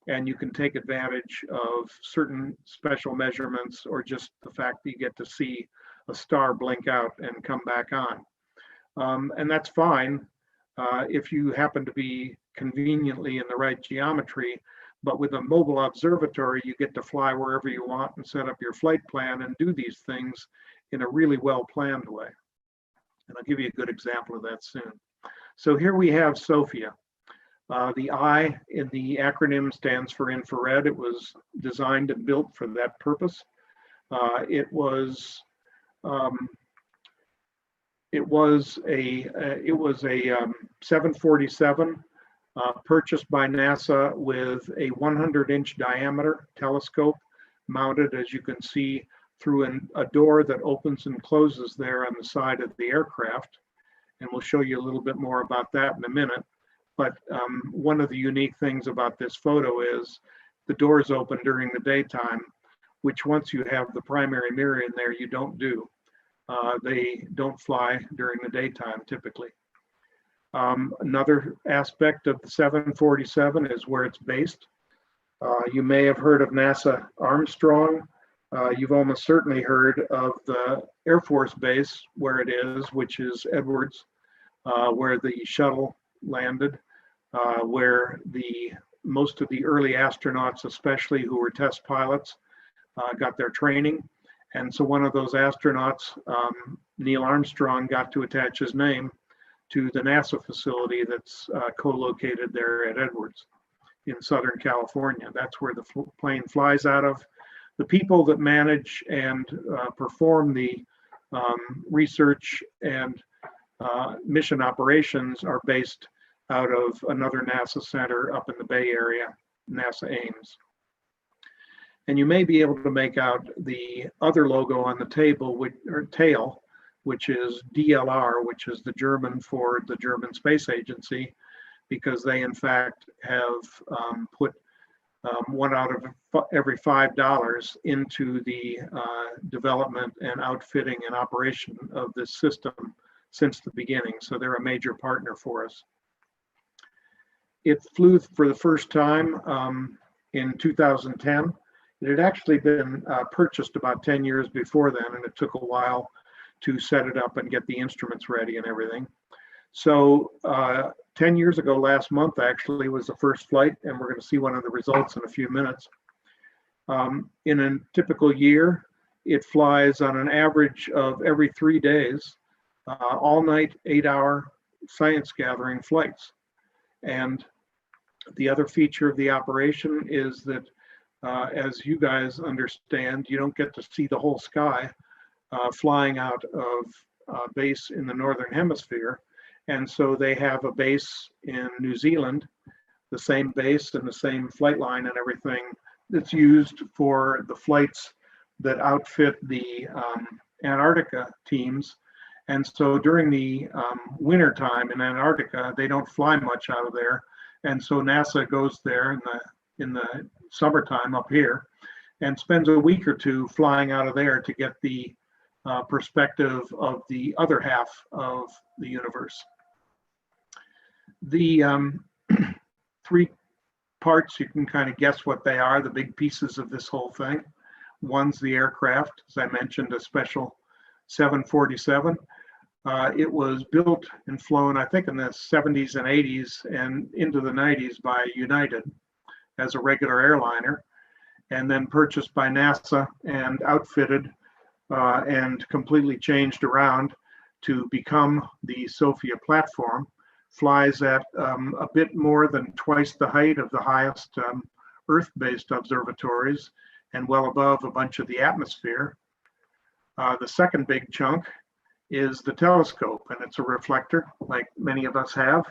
And you can take advantage of certain special measurements or just the fact that you get to see a star blink out and come back on. And that's fine if you happen to be conveniently in the right geometry, but with a mobile observatory, you get to fly wherever you want and set up your flight plan and do these things in a really well-planned way. And I'll give you a good example of that soon. So here we have SOFIA. The I in the acronym stands for infrared. It was designed and built for that purpose. It was it was a 747 purchased by NASA with a 100-inch diameter telescope mounted, as you can see, through a door that opens and closes there on the side of the aircraft. And we'll show you a little bit more about that in a minute. But one of the unique things about this photo is the doors open during the daytime, which once you have the primary mirror in there, you don't do. They don't fly during the daytime typically. Another aspect of the 747 is where it's based. You may have heard of NASA Armstrong. You've almost certainly heard of the Air Force Base where it is, which is Edwards, where the shuttle landed, where most of the early astronauts, especially who were test pilots, got their training. And so one of those astronauts, Neil Armstrong, got to attach his name to the NASA facility that's co-located there at Edwards in Southern California. That's where the plane flies out of. The people that manage and perform the research and mission operations are based out of another NASA center up in the Bay Area, NASA Ames. And you may be able to make out the other logo on the tail, which is DLR, which is the German for the German Space Agency, because they in fact have put one out of every $5 into the development and outfitting and operation of this system since the beginning. So they're a major partner for us. It flew for the first time in 2010. It had actually been purchased about 10 years before then, and it took a while to set it up and get the instruments ready and everything. So 10 years ago, last month actually, was the first flight, and we're going to see one of the results in a few minutes. In a typical year, it flies on an average of every 3 days, all night, 8-hour science gathering flights. And the other feature of the operation is that, as you guys understand, you don't get to see the whole sky flying out of base in the Northern Hemisphere. And so they have a base in New Zealand, the same base and the same flight line and everything that's used for the flights that outfit the Antarctica teams. And so during the winter time in Antarctica, they don't fly much out of there. And so NASA goes there in the summertime up here and spends a week or two flying out of there to get the perspective of the other half of the universe. The 3 parts, you can kind of guess what they are, the big pieces of this whole thing. One's the aircraft, as I mentioned, a special 747. It was built and flown, I think, in the 70s and 80s and into the 90s by United as a regular airliner, and then purchased by NASA and outfitted and completely changed around to become the SOFIA platform. Flies at a bit more than twice the height of the highest Earth-based observatories and well above a bunch of the atmosphere. The second big chunk is the telescope, and it's a reflector like many of us have.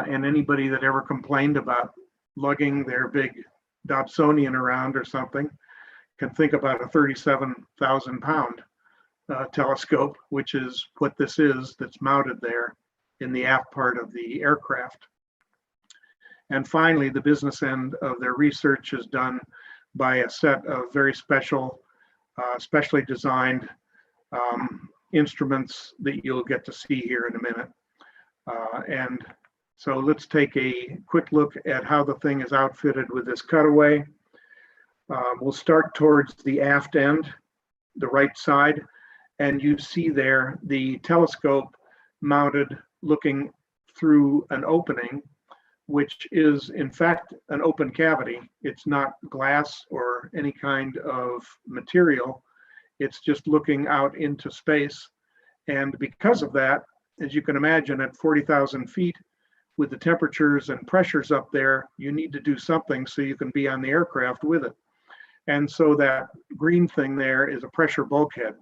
And anybody that ever complained about lugging their big Dobsonian around or something can think about a 37,000-pound telescope, which is what this is that's mounted there in the aft part of the aircraft. And finally, the business end of their research is done by a set of very special, specially designed instruments that you'll get to see here in a minute. And so let's take a quick look at how the thing is outfitted with this cutaway. We'll start towards the aft end, the right side, and you see there the telescope mounted looking through an opening, which is in fact an open cavity. It's not glass or any kind of material. It's just looking out into space. And because of that, as you can imagine, at 40,000 feet, with the temperatures and pressures up there, you need to do something so you can be on the aircraft with it. And so that green thing there is a pressure bulkhead.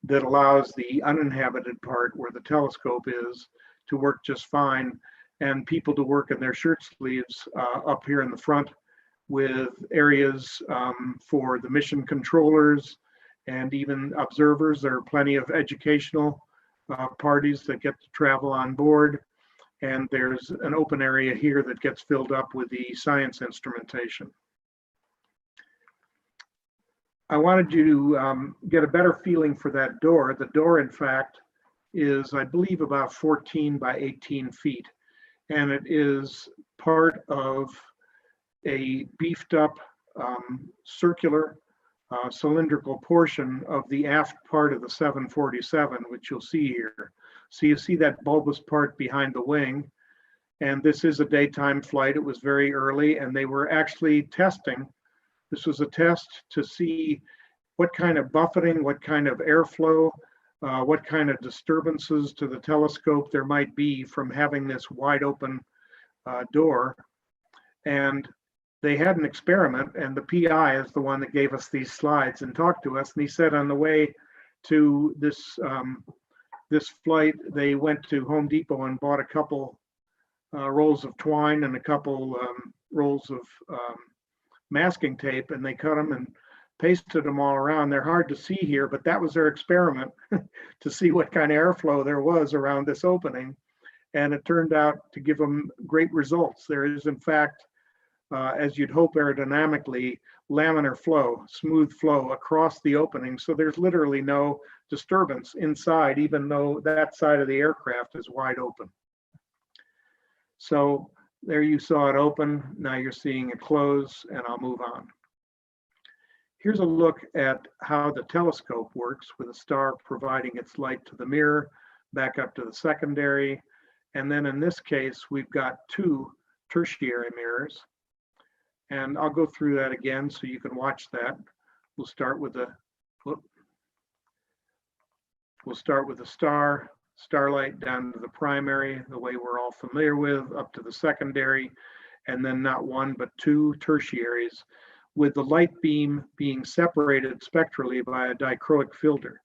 that allows the uninhabited part where the telescope is to work just fine, and people to work in their shirt sleeves up here in the front with areas for the mission controllers and even observers. There are plenty of educational parties that get to travel on board. And there's an open area here that gets filled up with the science instrumentation. I wanted you to get a better feeling for that door. The door, in fact, is, I believe, about 14 by 18 feet. And it is part of a beefed up circular cylindrical portion of the aft part of the 747, which you'll see here. So you see that bulbous part behind the wing. And this is a daytime flight. It was very early, and they were actually testing. This was a test to see what kind of buffeting, what kind of airflow, what kind of disturbances to the telescope there might be from having this wide open door. And they had an experiment, and the PI is the one that gave us these slides and talked to us. And he said on the way to this this flight, they went to Home Depot and bought a couple rolls of twine and a couple rolls of masking tape, and they cut them and pasted them all around. They're hard to see here, but that was their experiment to see what kind of airflow there was around this opening. And it turned out to give them great results. There is, in fact, as you'd hope aerodynamically, laminar flow, smooth flow across the opening. So there's literally no disturbance inside, even though that side of the aircraft is wide open. So there you saw it open. Now you're seeing it close, and I'll move on. Here's a look at how the telescope works, with a star providing its light to the mirror, back up to the secondary. And then in this case, we've got two tertiary mirrors. And I'll go through that again so you can watch that. We'll start with the starlight down to the primary, the way we're all familiar with, up to the secondary, and then not one but two tertiaries, with the light beam being separated spectrally by a dichroic filter.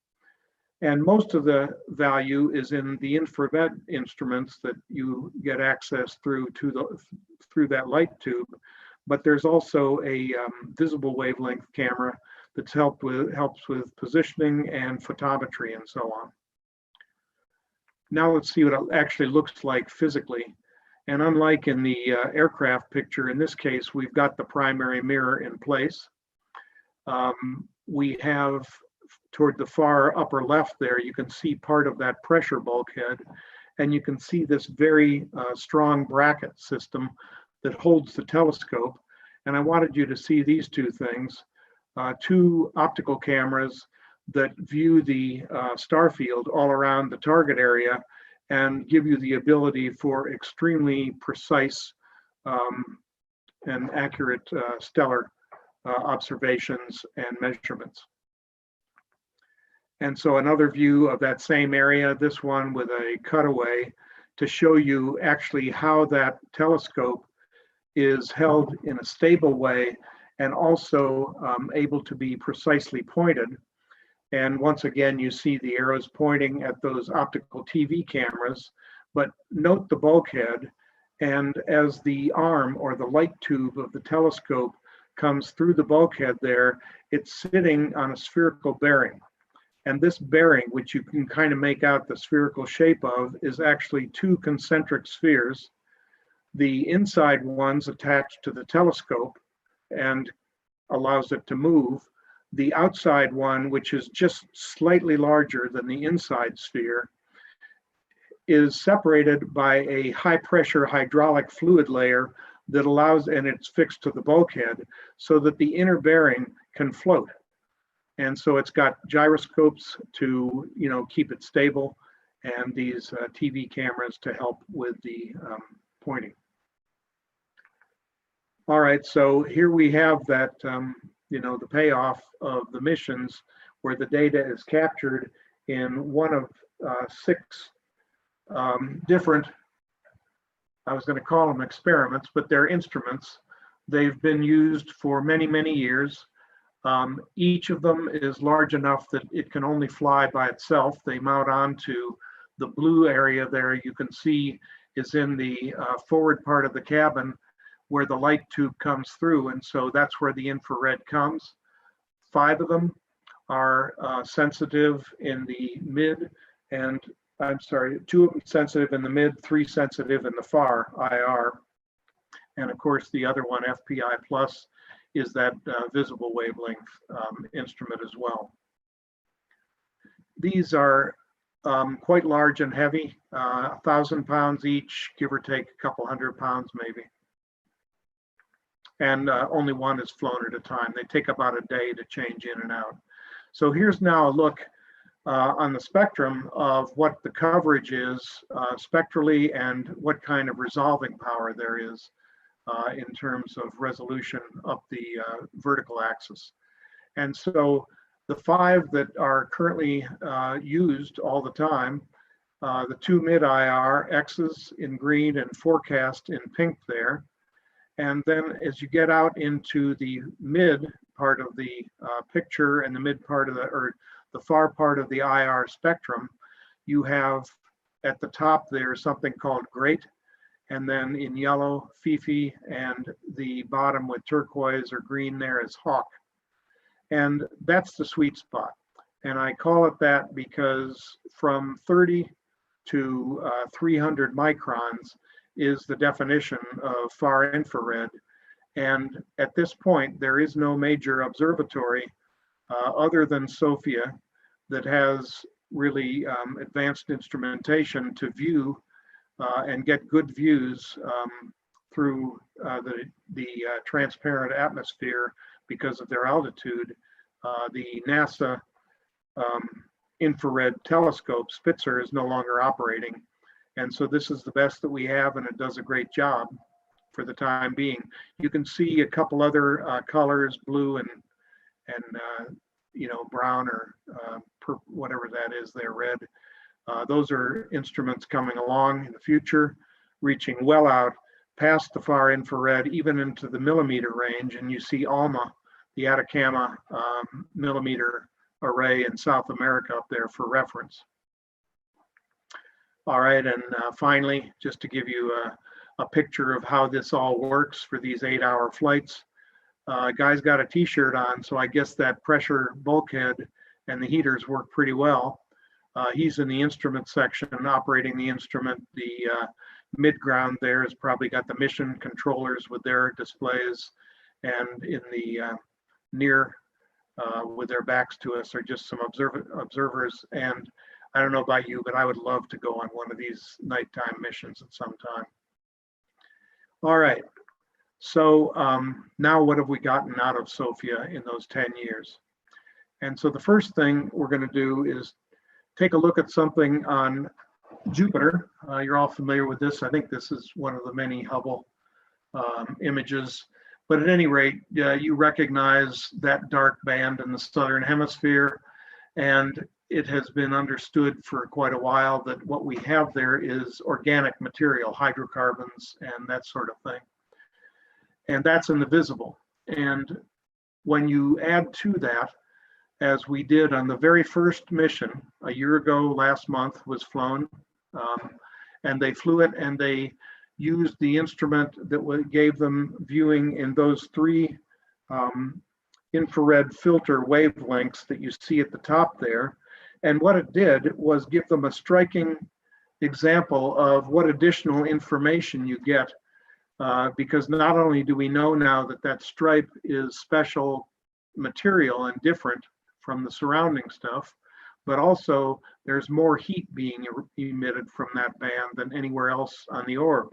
And most of the value is in the infrared instruments that you get access through that light tube. But there's also a visible wavelength camera that's helps with positioning and photometry and so on. Now let's see what it actually looks like physically. And unlike in the aircraft picture, in this case, we've got the primary mirror in place. We have, toward the far upper left there, you can see part of that pressure bulkhead, and you can see this very strong bracket system that holds the telescope. And I wanted you to see these two things, two optical cameras that view the star field all around the target area and give you the ability for extremely precise and accurate stellar observations and measurements. And so another view of that same area, this one with a cutaway to show you actually how that telescope is held in a stable way and also able to be precisely pointed. And once again, you see the arrows pointing at those optical TV cameras, but note the bulkhead. And as the arm or the light tube of the telescope comes through the bulkhead there, it's sitting on a spherical bearing. And this bearing, which you can kind of make out the spherical shape of, is actually two concentric spheres. The inside one's attached to the telescope and allows it to move. The outside one, which is just slightly larger than the inside sphere, is separated by a high pressure hydraulic fluid layer that allows, and it's fixed to the bulkhead so that the inner bearing can float. And so it's got gyroscopes to, keep it stable, and these TV cameras to help with the pointing. All right, so here we have that, the payoff of the missions where the data is captured in one of 6 different, I was going to call them experiments, but they're instruments. They've been used for many, many years. Each of them is large enough that it can only fly by itself. They mount onto the blue area there. You can see is in the forward part of the cabin where the light tube comes through. And so that's where the infrared comes. 5 of them are sensitive in the mid, and I'm sorry, 2 of them sensitive in the mid, 3 sensitive in the far IR. And of course, the other one, FPI plus, is that visible wavelength instrument as well. These are quite large and heavy, 1,000 pounds each, give or take a couple 100 pounds maybe. And only one is flown at a time. They take about a day to change in and out. So here's now a look on the spectrum of what the coverage is spectrally and what kind of resolving power there is in terms of resolution up the vertical axis. And so the 5 that are currently used all the time, the 2 mid-IR, X's in green and forecast in pink there. And then as you get out into the mid part of the picture and the mid part of or the far part of the IR spectrum, you have at the top there something called great, and then in yellow, Fifi, and the bottom with turquoise or green there is hawk. And that's the sweet spot. And I call it that because from 30 to 300 microns is the definition of far infrared. And at this point, there is no major observatory other than SOFIA that has really advanced instrumentation to view and get good views through the transparent atmosphere because of their altitude. The NASA infrared telescope, Spitzer, is no longer operating. And so this is the best that we have, and it does a great job for the time being. You can see a couple other colors, blue and you know, brown or whatever that is there, red. Those are instruments coming along in the future, reaching well out past the far infrared, even into the millimeter range. And you see ALMA, the Atacama millimeter array in South America up there for reference. All right, and finally, just to give you a picture of how this all works for these 8-hour flights. Guy's got a t-shirt on, so I guess that pressure bulkhead and the heaters work pretty well. He's in the instrument section, operating the instrument. The mid-ground there has probably got the mission controllers with their displays, and in the near, with their backs to us, are just some observers. And I don't know about you, but I would love to go on one of these nighttime missions at some time. All right, so now what have we gotten out of SOFIA in those 10 years? And so the first thing we're going to do is take a look at something on Jupiter. You're all familiar with this. I think this is one of the many Hubble images. But at any rate, you recognize that dark band in the southern hemisphere, and it has been understood for quite a while that what we have there is organic material, hydrocarbons and that sort of thing. And that's in the visible. And when you add to that, as we did on the very first mission a year ago, last month was flown, and they flew it and they used the instrument that gave them viewing in those 3 infrared filter wavelengths that you see at the top there. And what it did was give them a striking example of what additional information you get, because not only do we know now that that stripe is special material and different from the surrounding stuff, but also there's more heat being emitted from that band than anywhere else on the orb.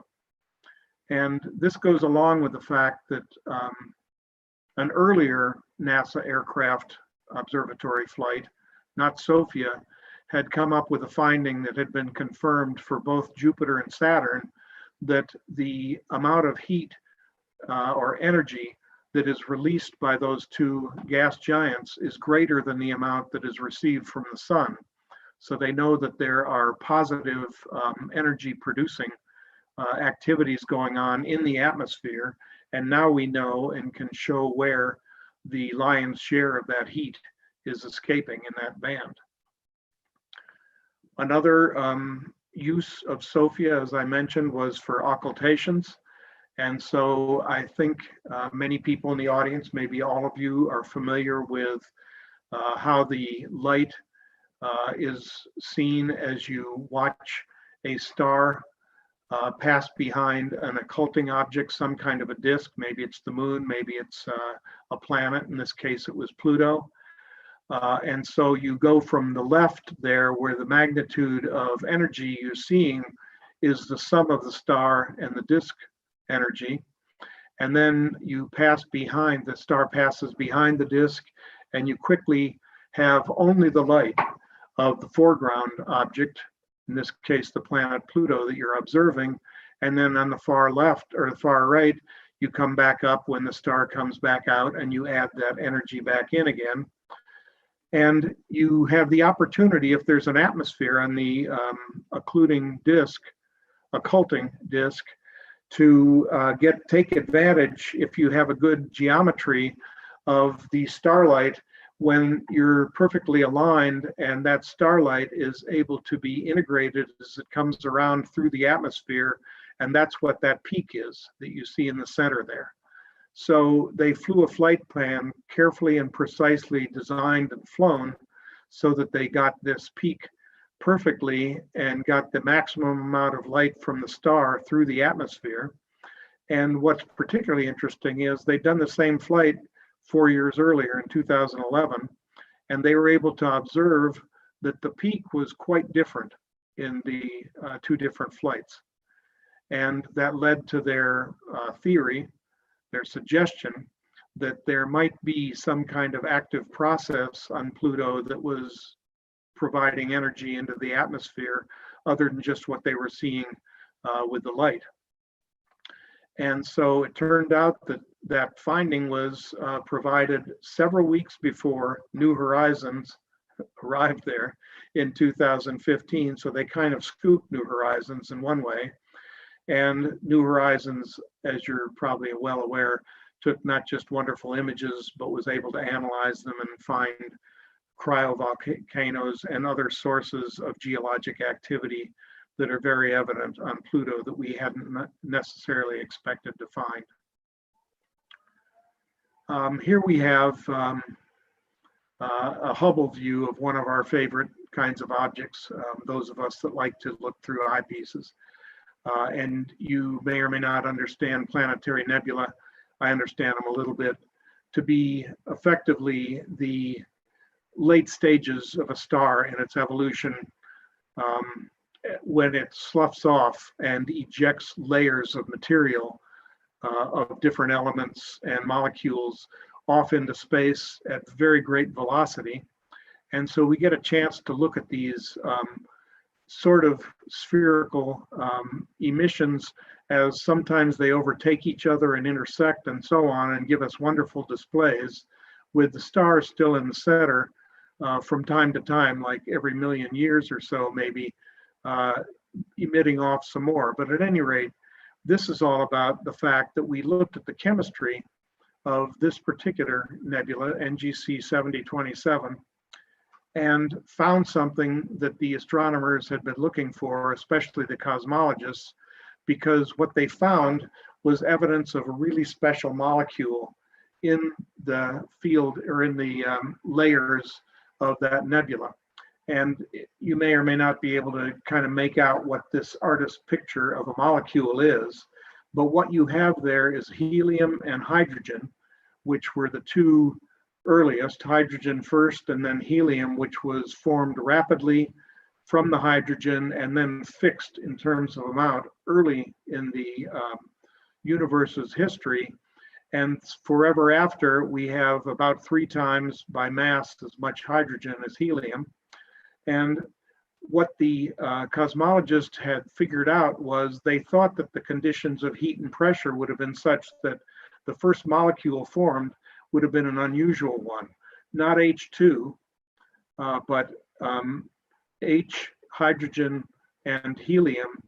And this goes along with the fact that an earlier NASA aircraft observatory flight, not SOFIA, had come up with a finding that had been confirmed for both Jupiter and Saturn, that the amount of heat or energy that is released by those 2 gas giants is greater than the amount that is received from the sun. So they know that there are positive energy producing activities going on in the atmosphere. And now we know and can show where the lion's share of that heat is escaping in that band. Another use of SOFIA, as I mentioned, was for occultations. And so I think many people in the audience, maybe all of you, are familiar with how the light is seen as you watch a star pass behind an occulting object, some kind of a disk. Maybe it's the moon, maybe it's a planet. In this case, it was Pluto. And so you go from the left there, where the magnitude of energy you're seeing is the sum of the star and the disk energy. And then you pass behind, the star passes behind the disk, and you quickly have only the light of the foreground object, in this case, the planet Pluto that you're observing. And then on the far left or the far right, you come back up when the star comes back out and you add that energy back in again. And you have the opportunity, if there's an atmosphere on the occulting disk, to take advantage, if you have a good geometry, of the starlight when you're perfectly aligned, and that starlight is able to be integrated as it comes around through the atmosphere. And that's what that peak is that you see in the center there. So they flew a flight plan carefully and precisely designed and flown so that they got this peak perfectly and got the maximum amount of light from the star through the atmosphere. And what's particularly interesting is they'd done the same flight 4 years earlier in 2011, and they were able to observe that the peak was quite different in the two different flights. And that led to their theory, their suggestion, that there might be some kind of active process on Pluto that was providing energy into the atmosphere other than just what they were seeing with the light. And so it turned out that that finding was provided several weeks before New Horizons arrived there in 2015. So they kind of scooped New Horizons in one way. And New Horizons, as you're probably well aware, took not just wonderful images, but was able to analyze them and find cryovolcanoes and other sources of geologic activity that are very evident on Pluto that we hadn't necessarily expected to find. Here we have a Hubble view of one of our favorite kinds of objects, those of us that like to look through eyepieces. And you may or may not understand planetary nebula. I understand them a little bit to be effectively the late stages of a star in its evolution, when it sloughs off and ejects layers of material of different elements and molecules off into space at very great velocity. And so we get a chance to look at these sort of spherical emissions, as sometimes they overtake each other and intersect and so on, and give us wonderful displays with the stars still in the center from time to time, like every million years or so, maybe emitting off some more. But at any rate, this is all about the fact that we looked at the chemistry of this particular nebula, NGC 7027, and found something that the astronomers had been looking for, especially the cosmologists, because what they found was evidence of a really special molecule in the field or in the layers of that nebula. And you may or may not be able to kind of make out what this artist's picture of a molecule is, but what you have there is helium and hydrogen, which were the two earliest, hydrogen first and then helium, which was formed rapidly from the hydrogen and then fixed in terms of amount early in the universe's history. And forever after, we have about 3 times by mass as much hydrogen as helium. And what the cosmologists had figured out was they thought that the conditions of heat and pressure would have been such that the first molecule formed would have been an unusual one, not H2, but H, hydrogen, and helium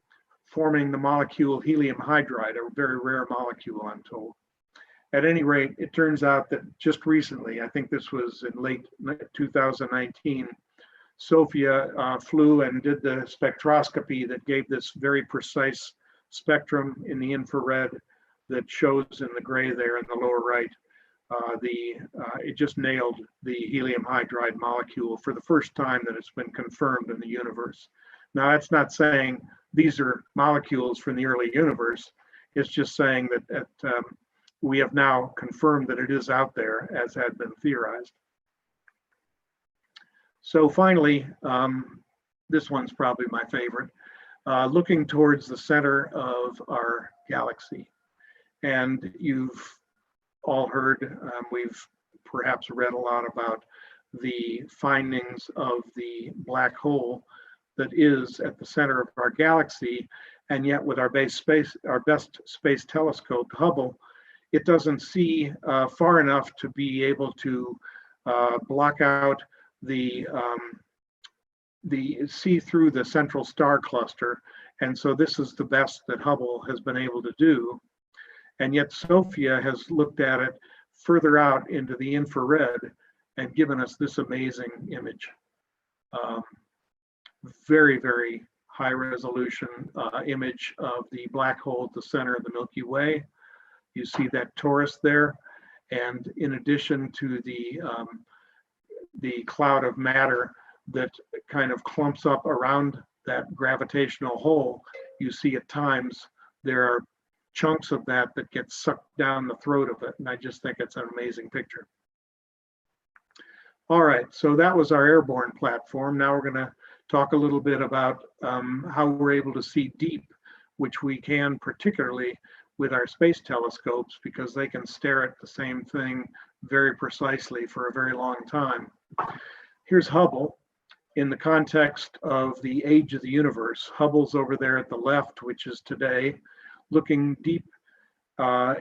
forming the molecule helium hydride, a very rare molecule, I'm told. at any rate, it turns out that just recently, I think this was in late 2019, SOFIA flew and did the spectroscopy that gave this very precise spectrum in the infrared that shows in the gray there in the lower right. It just nailed the helium hydride molecule for the first time that it's been confirmed in the universe. Now, that's not saying these are molecules from the early universe. It's just saying that we have now confirmed that it is out there, as had been theorized. So finally, this one's probably my favorite, looking towards the center of our galaxy. And you've all heard, we've perhaps read a lot about the findings of the black hole that is at the center of our galaxy. And yet with our best space telescope, Hubble, it doesn't see far enough to be able to block out see through the central star cluster. And so this is the best that Hubble has been able to do. And yet SOFIA has looked at it further out into the infrared and given us this amazing image. Very, very high resolution image of the black hole at the center of the Milky Way. You see that torus there. And in addition to the cloud of matter that kind of clumps up around that gravitational hole, you see at times there are chunks of that get sucked down the throat of it. And I just think it's an amazing picture. All right, so that was our airborne platform. Now we're going to talk a little bit about how we're able to see deep, which we can particularly with our space telescopes, because they can stare at the same thing very precisely for a very long time. Here's Hubble in the context of the age of the universe. Hubble's over there at the left, which is today, looking deep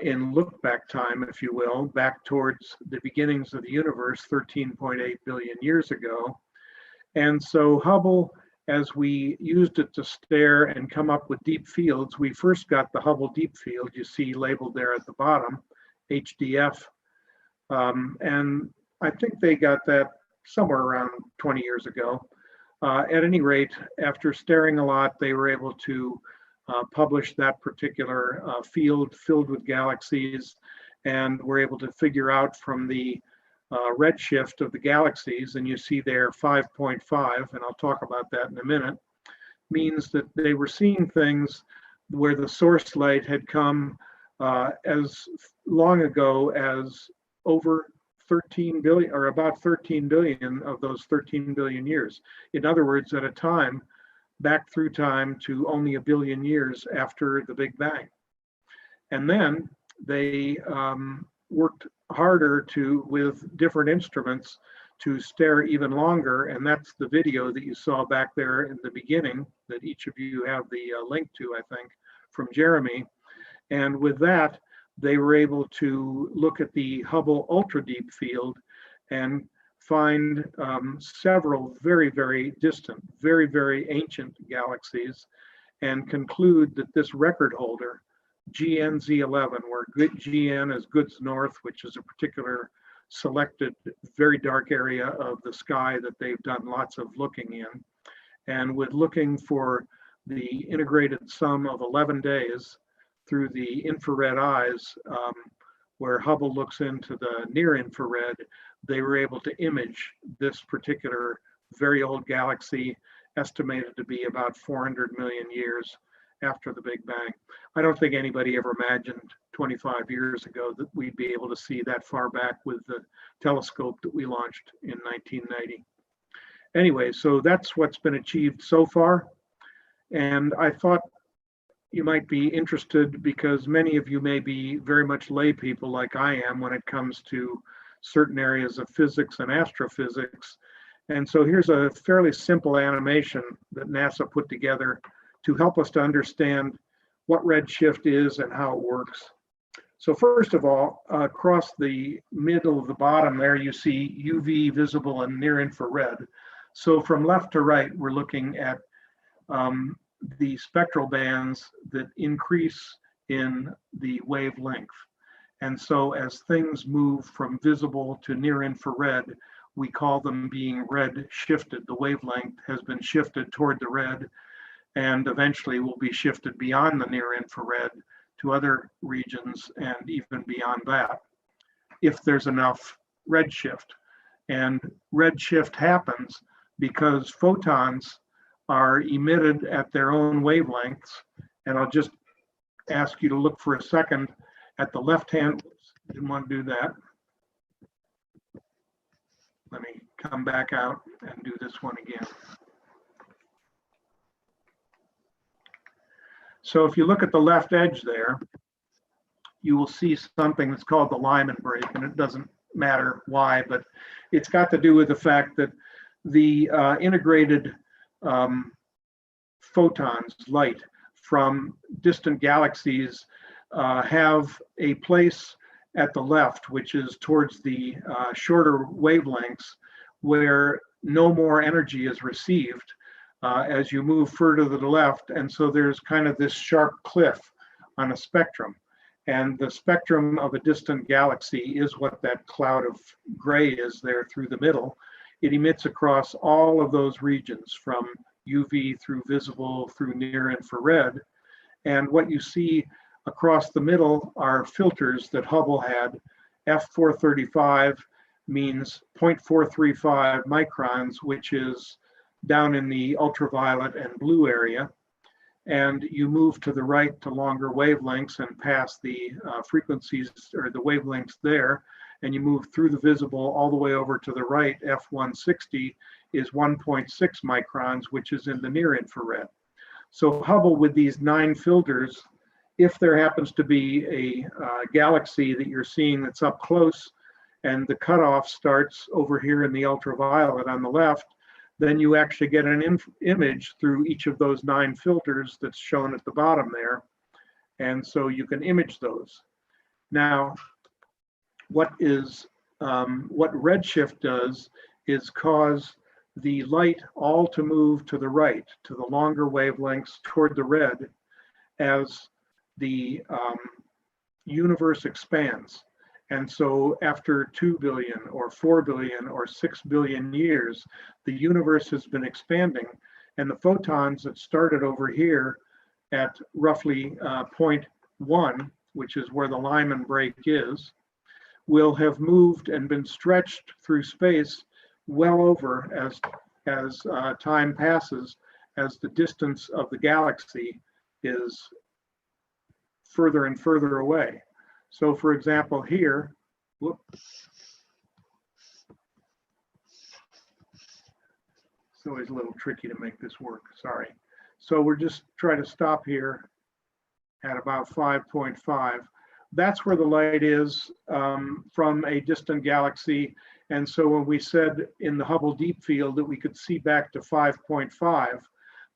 in look back time, if you will, back towards the beginnings of the universe 13.8 billion years ago. And so Hubble, as we used it to stare and come up with deep fields, we first got the Hubble Deep Field, you see labeled there at the bottom, HDF. And I think they got that somewhere around 20 years ago. At any rate, after staring a lot, they were able to publish that particular field filled with galaxies, and were able to figure out from the redshift of the galaxies, and you see there 5.5, and I'll talk about that in a minute, means that they were seeing things where the source light had come as long ago as over 13 billion, or about 13 billion of those 13 billion years. In other words, at a time, back through time to only 1 billion years after the Big Bang. And then they worked harder with different instruments to stare even longer, and that's the video that you saw back there in the beginning that each of you have the link to, I think, from Jeremy. And with that, they were able to look at the Hubble Ultra Deep Field and find several very, very distant, very, very ancient galaxies, and conclude that this record holder, GNZ11, where GN is Goods North, which is a particular selected very dark area of the sky that they've done lots of looking in. And with looking for the integrated sum of 11 days through the infrared eyes, where Hubble looks into the near infrared, they were able to image this particular very old galaxy, estimated to be about 400 million years after the Big Bang. I don't think anybody ever imagined 25 years ago that we'd be able to see that far back with the telescope that we launched in 1990. Anyway, so that's what's been achieved so far. And I thought you might be interested, because many of you may be very much lay people like I am when it comes to certain areas of physics and astrophysics. And so here's a fairly simple animation that NASA put together to help us to understand what redshift is and how it works. So first of all, across the middle of the bottom there, you see UV, visible, and near infrared. So from left to right, we're looking at the spectral bands that increase in the wavelength. And so as things move from visible to near infrared, we call them being red shifted. The wavelength has been shifted toward the red and eventually will be shifted beyond the near infrared to other regions and even beyond that, if there's enough redshift. And redshift happens because photons are emitted at their own wavelengths. And I'll just ask you to look for a second at the left-hand, didn't want to do that. Let me come back out and do this one again. So if you look at the left edge there, you will see something that's called the Lyman break, and it doesn't matter why, but it's got to do with the fact that the integrated photons, light, from distant galaxies have a place at the left, which is towards the shorter wavelengths, where no more energy is received as you move further to the left. And so there's kind of this sharp cliff on a spectrum. And the spectrum of a distant galaxy is what that cloud of gray is there through the middle. It emits across all of those regions, from UV through visible through near infrared. And what you see across the middle are filters that Hubble had. F435 means 0.435 microns, which is down in the ultraviolet and blue area. And you move to the right to longer wavelengths and pass the frequencies or the wavelengths there, and you move through the visible all the way over to the right. F160 is 1.6 microns, which is in the near infrared. So Hubble, with these 9 filters, if there happens to be a galaxy that you're seeing that's up close and the cutoff starts over here in the ultraviolet on the left, then you actually get an image through each of those 9 filters that's shown at the bottom there. And so you can image those. Now, what redshift does is cause the light all to move to the right, to the longer wavelengths toward the red, as the universe expands. And so after 2 billion or 4 billion or 6 billion years, the universe has been expanding, and the photons that started over here at roughly 0.1, which is where the Lyman break is, will have moved and been stretched through space well over as time passes, as the distance of the galaxy is further and further away. So for example, here, whoop, it's always a little tricky to make this work, sorry. So we're just trying to stop here at about 5.5. That's where the light is from a distant galaxy. And so when we said in the Hubble Deep Field that we could see back to 5.5,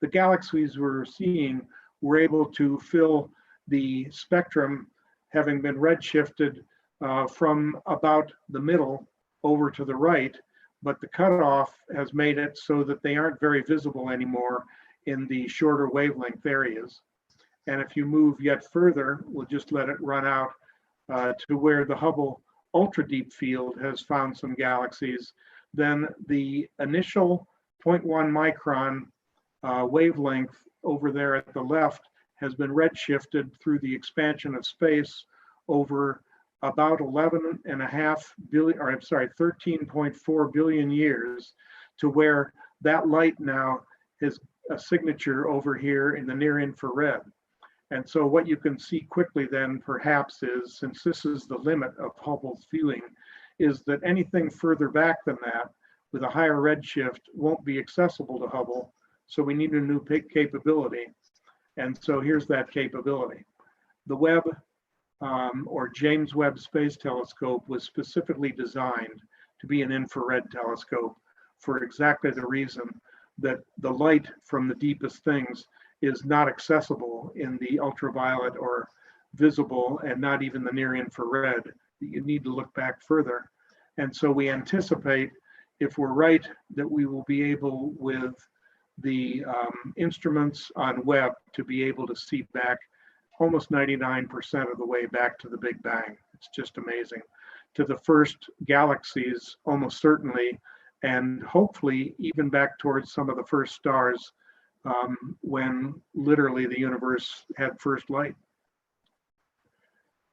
the galaxies we're seeing were able to fill the spectrum, having been redshifted from about the middle over to the right, but the cutoff has made it so that they aren't very visible anymore in the shorter wavelength areas. And if you move yet further, we'll just let it run out to where the Hubble Ultra Deep Field has found some galaxies, then the initial 0.1 micron wavelength over there at the left has been redshifted through the expansion of space over about 13.4 billion years, to where that light now is a signature over here in the near infrared. And so what you can see quickly then perhaps is, since this is the limit of Hubble's viewing, is that anything further back than that with a higher redshift won't be accessible to Hubble. So we need a new capability. And so here's that capability. The Webb or James Webb Space Telescope was specifically designed to be an infrared telescope for exactly the reason that the light from the deepest things is not accessible in the ultraviolet or visible, and not even the near infrared. You need to look back further. And so we anticipate, if we're right, that we will be able, with the instruments on Webb, to be able to see back almost 99% of the way back to the Big Bang. It's just amazing. To the first galaxies, almost certainly, and hopefully even back towards some of the first stars when literally the universe had first light.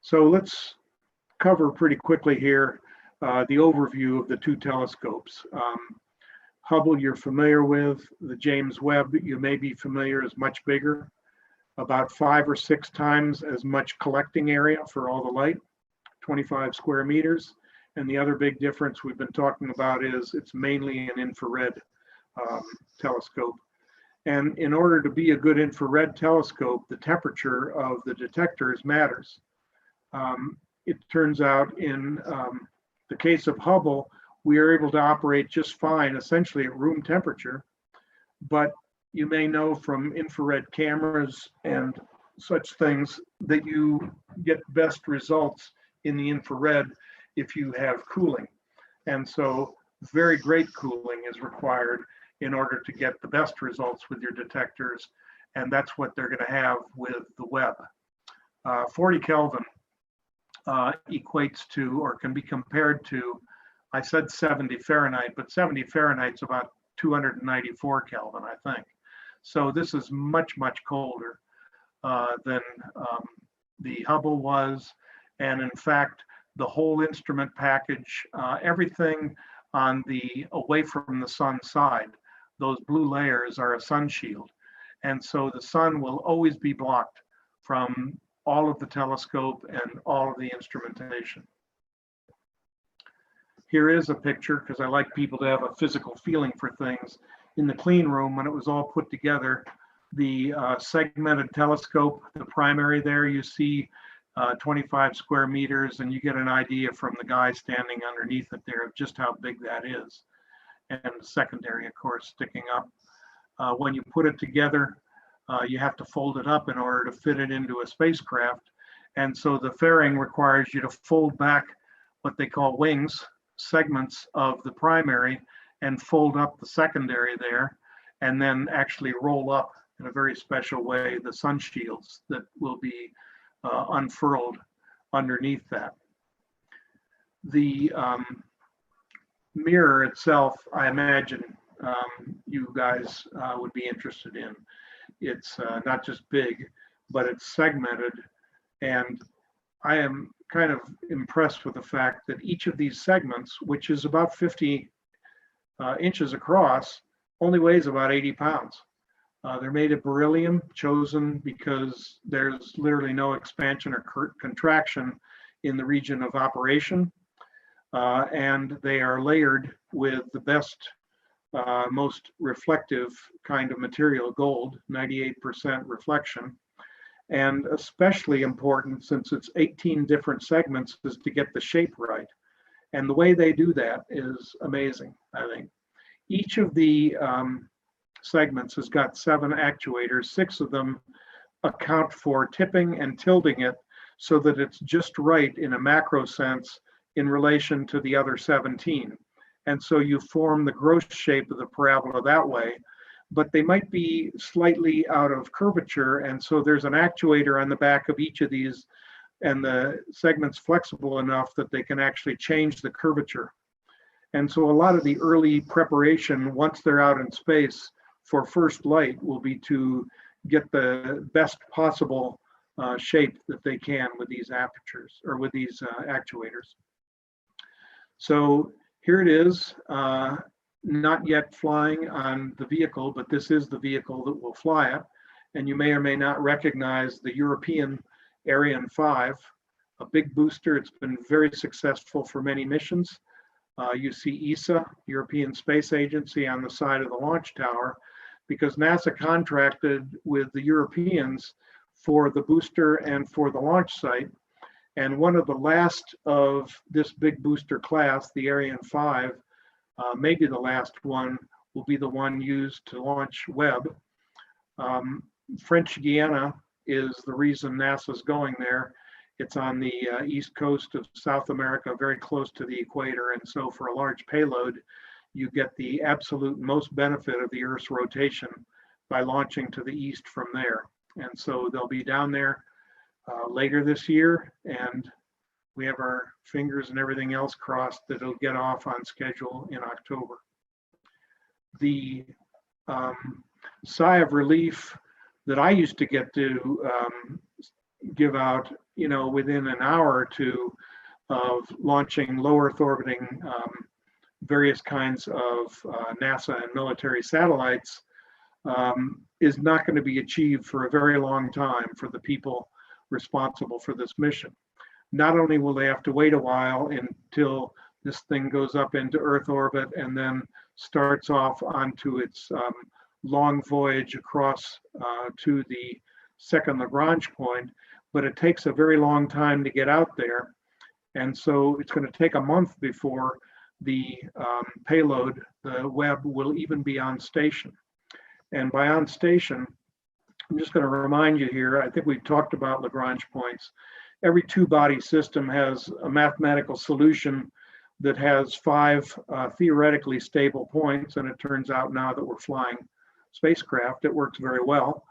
So let's cover pretty quickly here the overview of the two telescopes. Hubble you're familiar with, the James Webb you may be familiar is much bigger, about 5 or 6 times as much collecting area for all the light, 25 square meters. And the other big difference we've been talking about is it's mainly an infrared telescope. And in order to be a good infrared telescope, the temperature of the detectors matters. It turns out in the case of Hubble, we are able to operate just fine, essentially at room temperature. But you may know from infrared cameras and such things that you get best results in the infrared if you have cooling. And so very great cooling is required in order to get the best results with your detectors. And that's what they're going to have with the Webb. 40 Kelvin equates to, or can be compared to, I said 70 Fahrenheit, but 70 Fahrenheit's about 294 Kelvin, I think. So this is much, much colder than the Hubble was. And in fact, the whole instrument package, everything on the away from the sun side, those blue layers are a sun shield. And so the sun will always be blocked from all of the telescope and all of the instrumentation. Here is a picture, because I like people to have a physical feeling for things. In the clean room, when it was all put together, the segmented telescope, the primary there, you see 25 square meters, and you get an idea from the guy standing underneath it there of just how big that is. And the secondary, of course, sticking up. When you put it together, you have to fold it up in order to fit it into a spacecraft. And so the fairing requires you to fold back what they call wings, segments of the primary, and fold up the secondary there, and then actually roll up in a very special way the sun shields that will be unfurled underneath that. The mirror itself, I imagine you guys would be interested in. It's not just big, but it's segmented. And I am kind of impressed with the fact that each of these segments, which is about 50 inches across, only weighs about 80 pounds. They're made of beryllium, chosen because there's literally no expansion or contraction in the region of operation. And they are layered with the best, most reflective kind of material, gold, 98% reflection. And especially important, since it's 18 different segments, is to get the shape right. And the way they do that is amazing, I think. Each of the segments has got 7 actuators. 6 of them account for tipping and tilting it so that it's just right in a macro sense in relation to the other 17. And so you form the gross shape of the parabola that way, but they might be slightly out of curvature. And so there's an actuator on the back of each of these, and the segment's flexible enough that they can actually change the curvature. And so a lot of the early preparation, once they're out in space for first light, will be to get the best possible shape that they can with these apertures, or with these actuators. So here it is, not yet flying on the vehicle, but this is the vehicle that will fly it. And you may or may not recognize the European Ariane 5, a big booster. It's been very successful for many missions. You see ESA, European Space Agency, on the side of the launch tower, because NASA contracted with the Europeans for the booster and for the launch site. And one of the last of this big booster class, the Ariane 5, maybe the last one, will be the one used to launch Webb. French Guiana is the reason NASA's going there. It's on the east coast of South America, very close to the equator. And so for a large payload, you get the absolute most benefit of the Earth's rotation by launching to the east from there. And so they'll be down there. later this year, and we have our fingers and everything else crossed that it'll get off on schedule in October. The sigh of relief that I used to get to give out, you know, within an hour or two of launching low Earth orbiting various kinds of NASA and military satellites is not going to be achieved for a very long time for the people responsible for this mission. Not only will they have to wait a while until this thing goes up into Earth orbit and then starts off onto its long voyage across to the second Lagrange point, but it takes a very long time to get out there. And so it's going to take a month before the payload, the Webb, will even be on station. And by on station, I'm just going to remind you here, I think we've talked about Lagrange points. Every two-body system has a mathematical solution that has 5 theoretically stable points, and it turns out now that we're flying spacecraft, it works very well.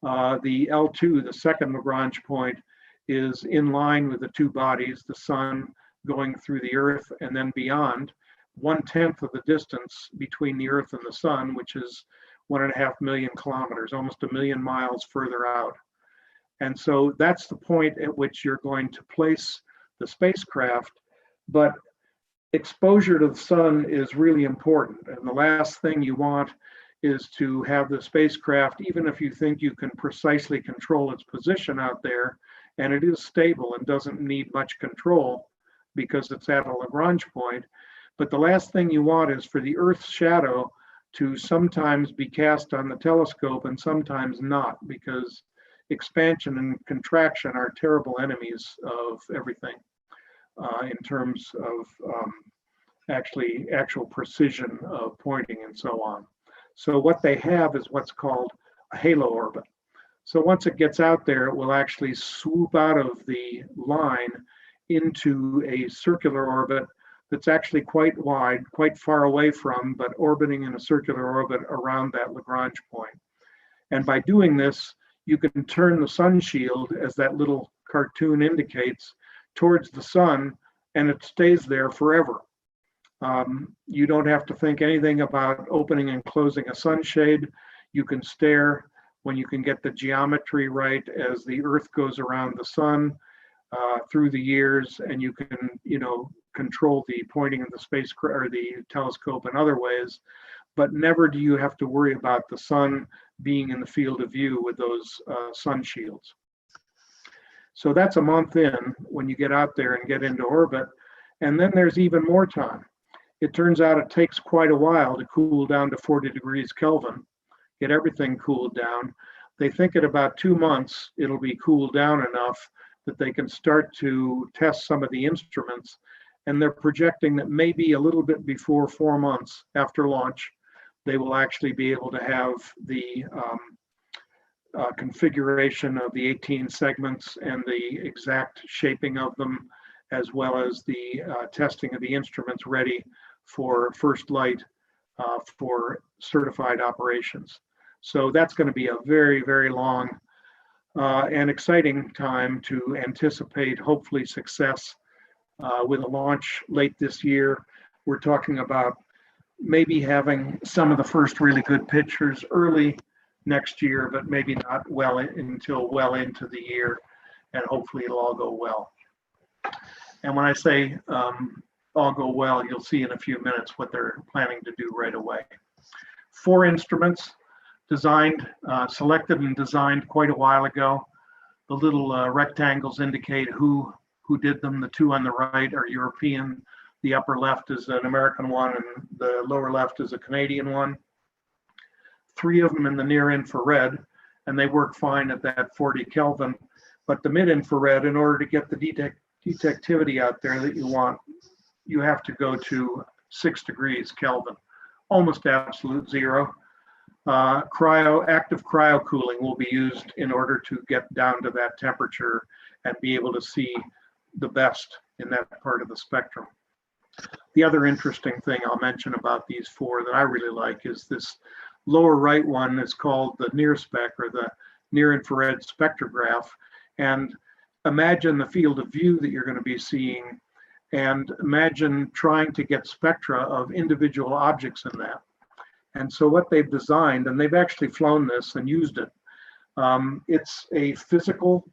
The L2, the second Lagrange point, is in line with the two bodies, the sun going through the Earth and then beyond, 1/10 of the distance between the Earth and the sun, which is 1.5 million kilometers, almost 1 million miles further out. And so that's the point at which you're going to place the spacecraft. But exposure to the sun is really important. And the last thing you want is to have the spacecraft, even if you think you can precisely control its position out there, and it is stable and doesn't need much control because it's at a Lagrange point. But the last thing you want is for the Earth's shadow to sometimes be cast on the telescope and sometimes not, because expansion and contraction are terrible enemies of everything in terms of actual precision of pointing and so on. So what they have is what's called a halo orbit. So once it gets out there, it will actually swoop out of the line into a circular orbit that's actually quite wide, quite far away from, but orbiting in a circular orbit around that Lagrange point. And by doing this, you can turn the sun shield, as that little cartoon indicates, towards the sun, and it stays there forever. You don't have to think anything about opening and closing a sunshade. You can stare when you can get the geometry right as the Earth goes around the sun through the years, and you can, you know, control the pointing of the spacecraft or the telescope in other ways, but never do you have to worry about the sun being in the field of view with those sun shields. So that's a month in when you get out there and get into orbit, and then there's even more time. It turns out it takes quite a while to cool down to 40 degrees Kelvin, get everything cooled down. They think at about 2 months, it'll be cooled down enough that they can start to test some of the instruments. And they're projecting that maybe a little bit before 4 months after launch, they will actually be able to have the configuration of the 18 segments and the exact shaping of them, as well as the testing of the instruments ready for first light for certified operations. So that's going to be a very, very long and exciting time to anticipate, hopefully, success with a launch late this year. We're talking about maybe having some of the first really good pictures early next year, but maybe not until well into the year, and hopefully it'll all go well. And when I say all go well, you'll see in a few minutes what they're planning to do right away. 4 instruments designed, selected and designed quite a while ago. The little rectangles indicate who did them. The 2 on the right are European. The upper left is an American one, and the lower left is a Canadian one. 3 of them in the near infrared, and they work fine at that 40 Kelvin. But the mid infrared, in order to get the detectivity out there that you want, you have to go to 6 degrees Kelvin, almost absolute zero. Active cryo cooling will be used in order to get down to that temperature and be able to see the best in that part of the spectrum. The other interesting thing I'll mention about these 4 that I really like is this lower right one is called the near spec, or the near infrared spectrograph. And imagine the field of view that you're going to be seeing, and imagine trying to get spectra of individual objects in that. And so what they've designed, and they've actually flown this and used it, it's a physical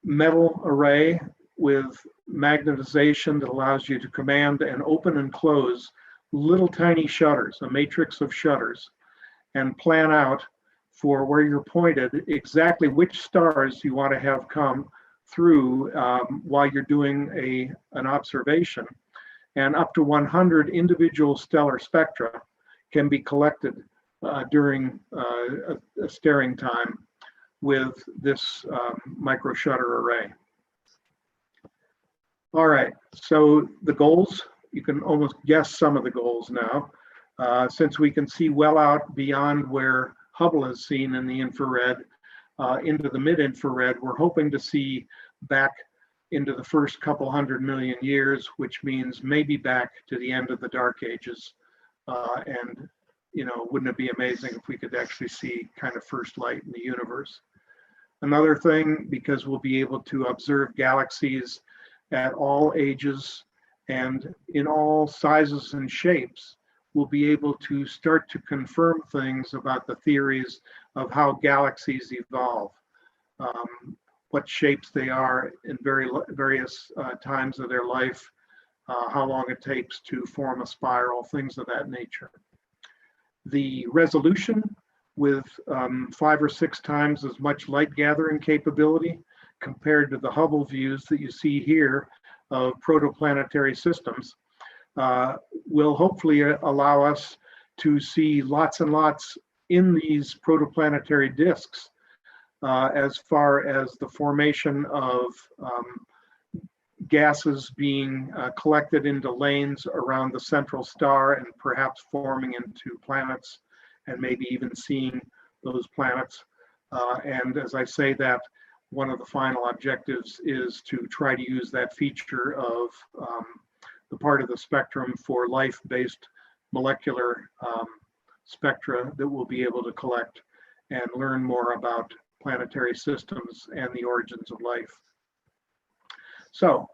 metal array with magnetization that allows you to command and open and close little tiny shutters, a matrix of shutters, and plan out for where you're pointed exactly which stars you want to have come through while you're doing an observation. And up to 100 individual stellar spectra can be collected during a staring time with this micro shutter array. All right, so the goals, you can almost guess some of the goals now. Since we can see well out beyond where Hubble is seen in the infrared into the mid-infrared, we're hoping to see back into the first couple 100 million years, which means maybe back to the end of the Dark Ages. And, you know, wouldn't it be amazing if we could actually see kind of first light in the universe? Another thing, because we'll be able to observe galaxies at all ages and in all sizes and shapes, we'll be able to start to confirm things about the theories of how galaxies evolve, what shapes they are in various times of their life, how long it takes to form a spiral, things of that nature. The resolution with 5 or 6 times as much light gathering capability compared to the Hubble views that you see here of protoplanetary systems will hopefully allow us to see lots and lots in these protoplanetary disks as far as the formation of gases being collected into lanes around the central star and perhaps forming into planets and maybe even seeing those planets. And as I say that, one of the final objectives is to try to use that feature of the part of the spectrum for life-based molecular spectra that we'll be able to collect and learn more about planetary systems and the origins of life. So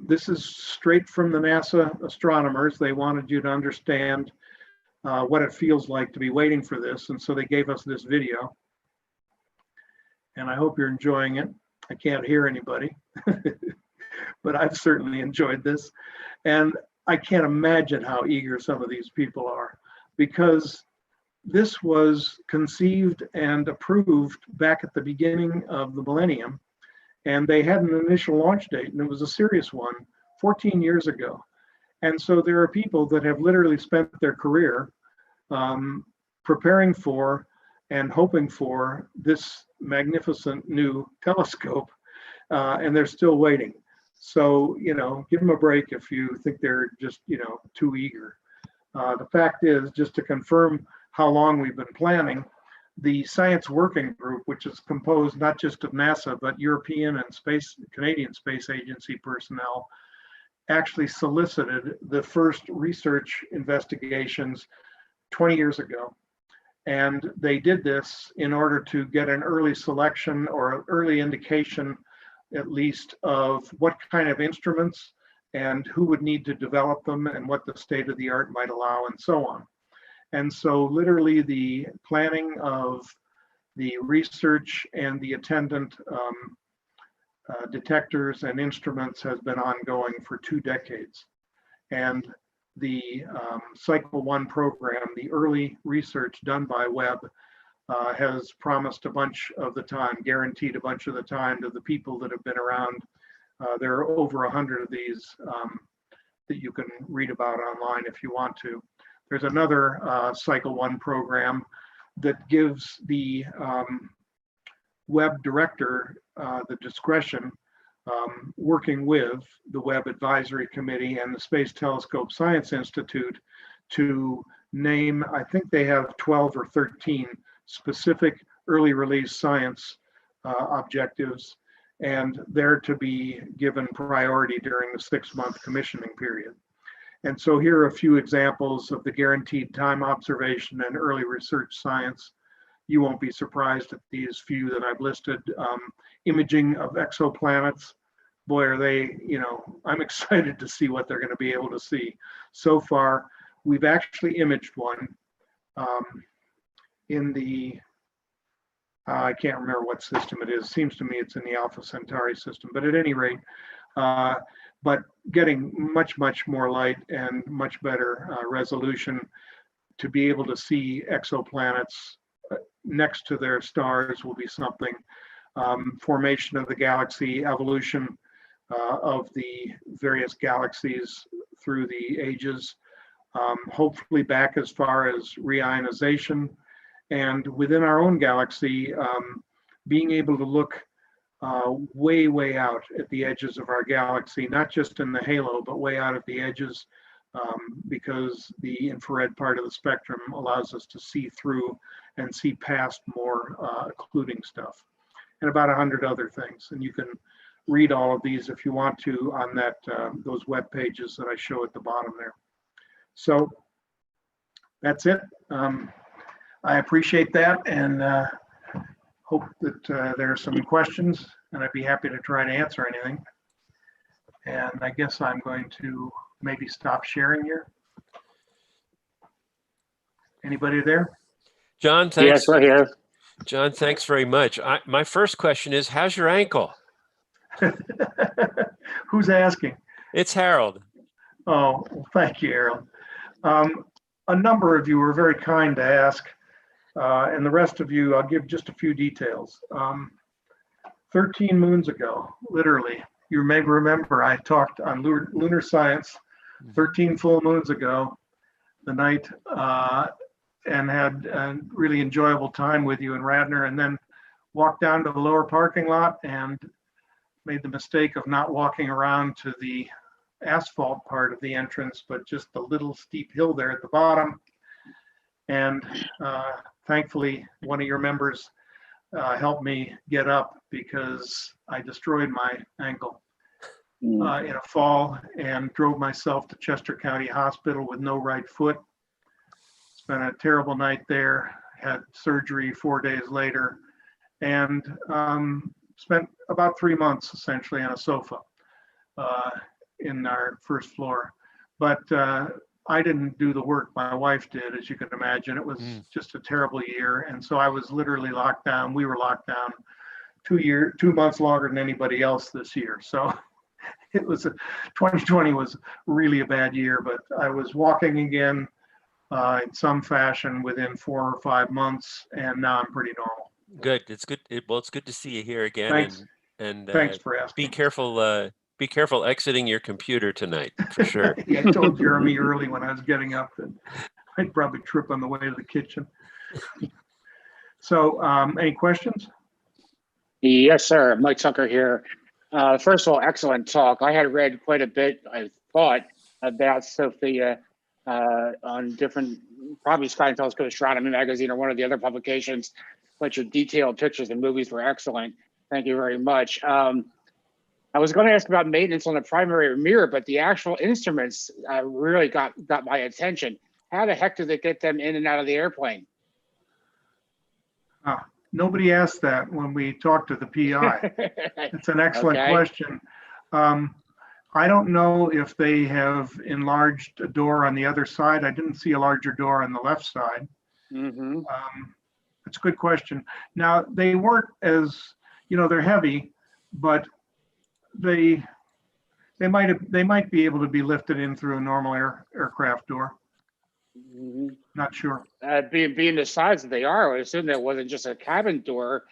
this is straight from the NASA astronomers. They wanted you to understand what it feels like to be waiting for this, and so they gave us this video. And I hope you're enjoying it. I can't hear anybody, but I've certainly enjoyed this. And I can't imagine how eager some of these people are, because this was conceived and approved back at the beginning of the millennium. And they had an initial launch date, and it was a serious one, 14 years ago. And so there are people that have literally spent their career preparing for and hoping for this magnificent new telescope, and they're still waiting. So, you know, give them a break if you think they're just, you know, too eager. The fact is, just to confirm how long we've been planning, the Science Working Group, which is composed not just of NASA, but European and Canadian Space Agency personnel, actually solicited the first research investigations 20 years ago. And they did this in order to get an early selection or an early indication, at least, of what kind of instruments and who would need to develop them and what the state of the art might allow and so on. And so literally the planning of the research and the attendant detectors and instruments has been ongoing for 2 decades. And the Cycle 1 program, the early research done by Webb, has promised a bunch of the time, guaranteed a bunch of the time to the people that have been around. There are over 100 of these that you can read about online if you want to. There's another Cycle 1 program that gives the Webb director the discretion, working with the Webb Advisory Committee and the Space Telescope Science Institute, to name, I think they have 12 or 13 specific early release science objectives, and they're to be given priority during the 6-month commissioning period. And so here are a few examples of the guaranteed time observation and early research science you won't be surprised at these few that I've listed. Imaging of exoplanets, boy, are they, I'm excited to see what they're going to be able to see. So far, we've actually imaged one in the, I can't remember what system it is. Seems to me it's in the Alpha Centauri system, but at any rate, but getting much, much more light and much better resolution to be able to see exoplanets next to their stars will be something. Formation of the galaxy, evolution of the various galaxies through the ages, hopefully back as far as reionization, and within our own galaxy, being able to look way, way out at the edges of our galaxy, not just in the halo, but way out at the edges, because the infrared part of the spectrum allows us to see through and see past more occluding stuff, and about 100 other things. And you can read all of these if you want to on that those web pages that I show at the bottom there. So that's it. I appreciate that, and hope that there are some questions, and I'd be happy to try to answer anything. And I guess I'm going to maybe stop sharing here. Anybody there? John, thanks. Yes, right here. John, thanks very much. My first question is, how's your ankle? Who's asking? It's Harold. Oh, well, thank you, Harold. A number of you were very kind to ask, and the rest of you, I'll give just a few details. 13 moons ago, literally, you may remember I talked on lunar science 13 full moons ago, the night, and had a really enjoyable time with you and Radner, and then walked down to the lower parking lot and made the mistake of not walking around to the asphalt part of the entrance, but just the little steep hill there at the bottom. And thankfully, one of your members helped me get up because I destroyed my ankle in a fall and drove myself to Chester County Hospital with no right foot. Spent a terrible night there, had surgery 4 days later, and spent about 3 months essentially on a sofa in our first floor. But I didn't do the work my wife did, as you can imagine. It was just a terrible year. And so I was literally locked down. We were locked down 2 months longer than anybody else this year. So it was 2020 was really a bad year, but I was walking again in some fashion within 4 or 5 months, and now I'm pretty normal. Good. It's good. Well, it's good to see you here again. Thanks. And Thanks for asking. Be careful. Be careful exiting your computer tonight, for sure. Yeah, I told Jeremy early when I was getting up that I'd probably trip on the way to the kitchen. So, any questions? Yes, sir. Mike Tucker here. First of all, excellent talk. I had read quite a bit, I thought, about SOFIA on different, probably Sky and Telescope Astronomy magazine or one of the other publications, but your detailed pictures and movies were excellent. Thank you very much. I was going to ask about maintenance on the primary mirror, but the actual instruments really got my attention. How the heck do they get them in and out of the airplane? Nobody asked that when we talked to the PI. It's an excellent question. I don't know if they have enlarged a door on the other side. I didn't see a larger door on the left side. It's a good question. Now, they weren't as, they're heavy, but they might be able to be lifted in through a normal aircraft door. Not sure. Being the size that they are, I assume that wasn't just a cabin door,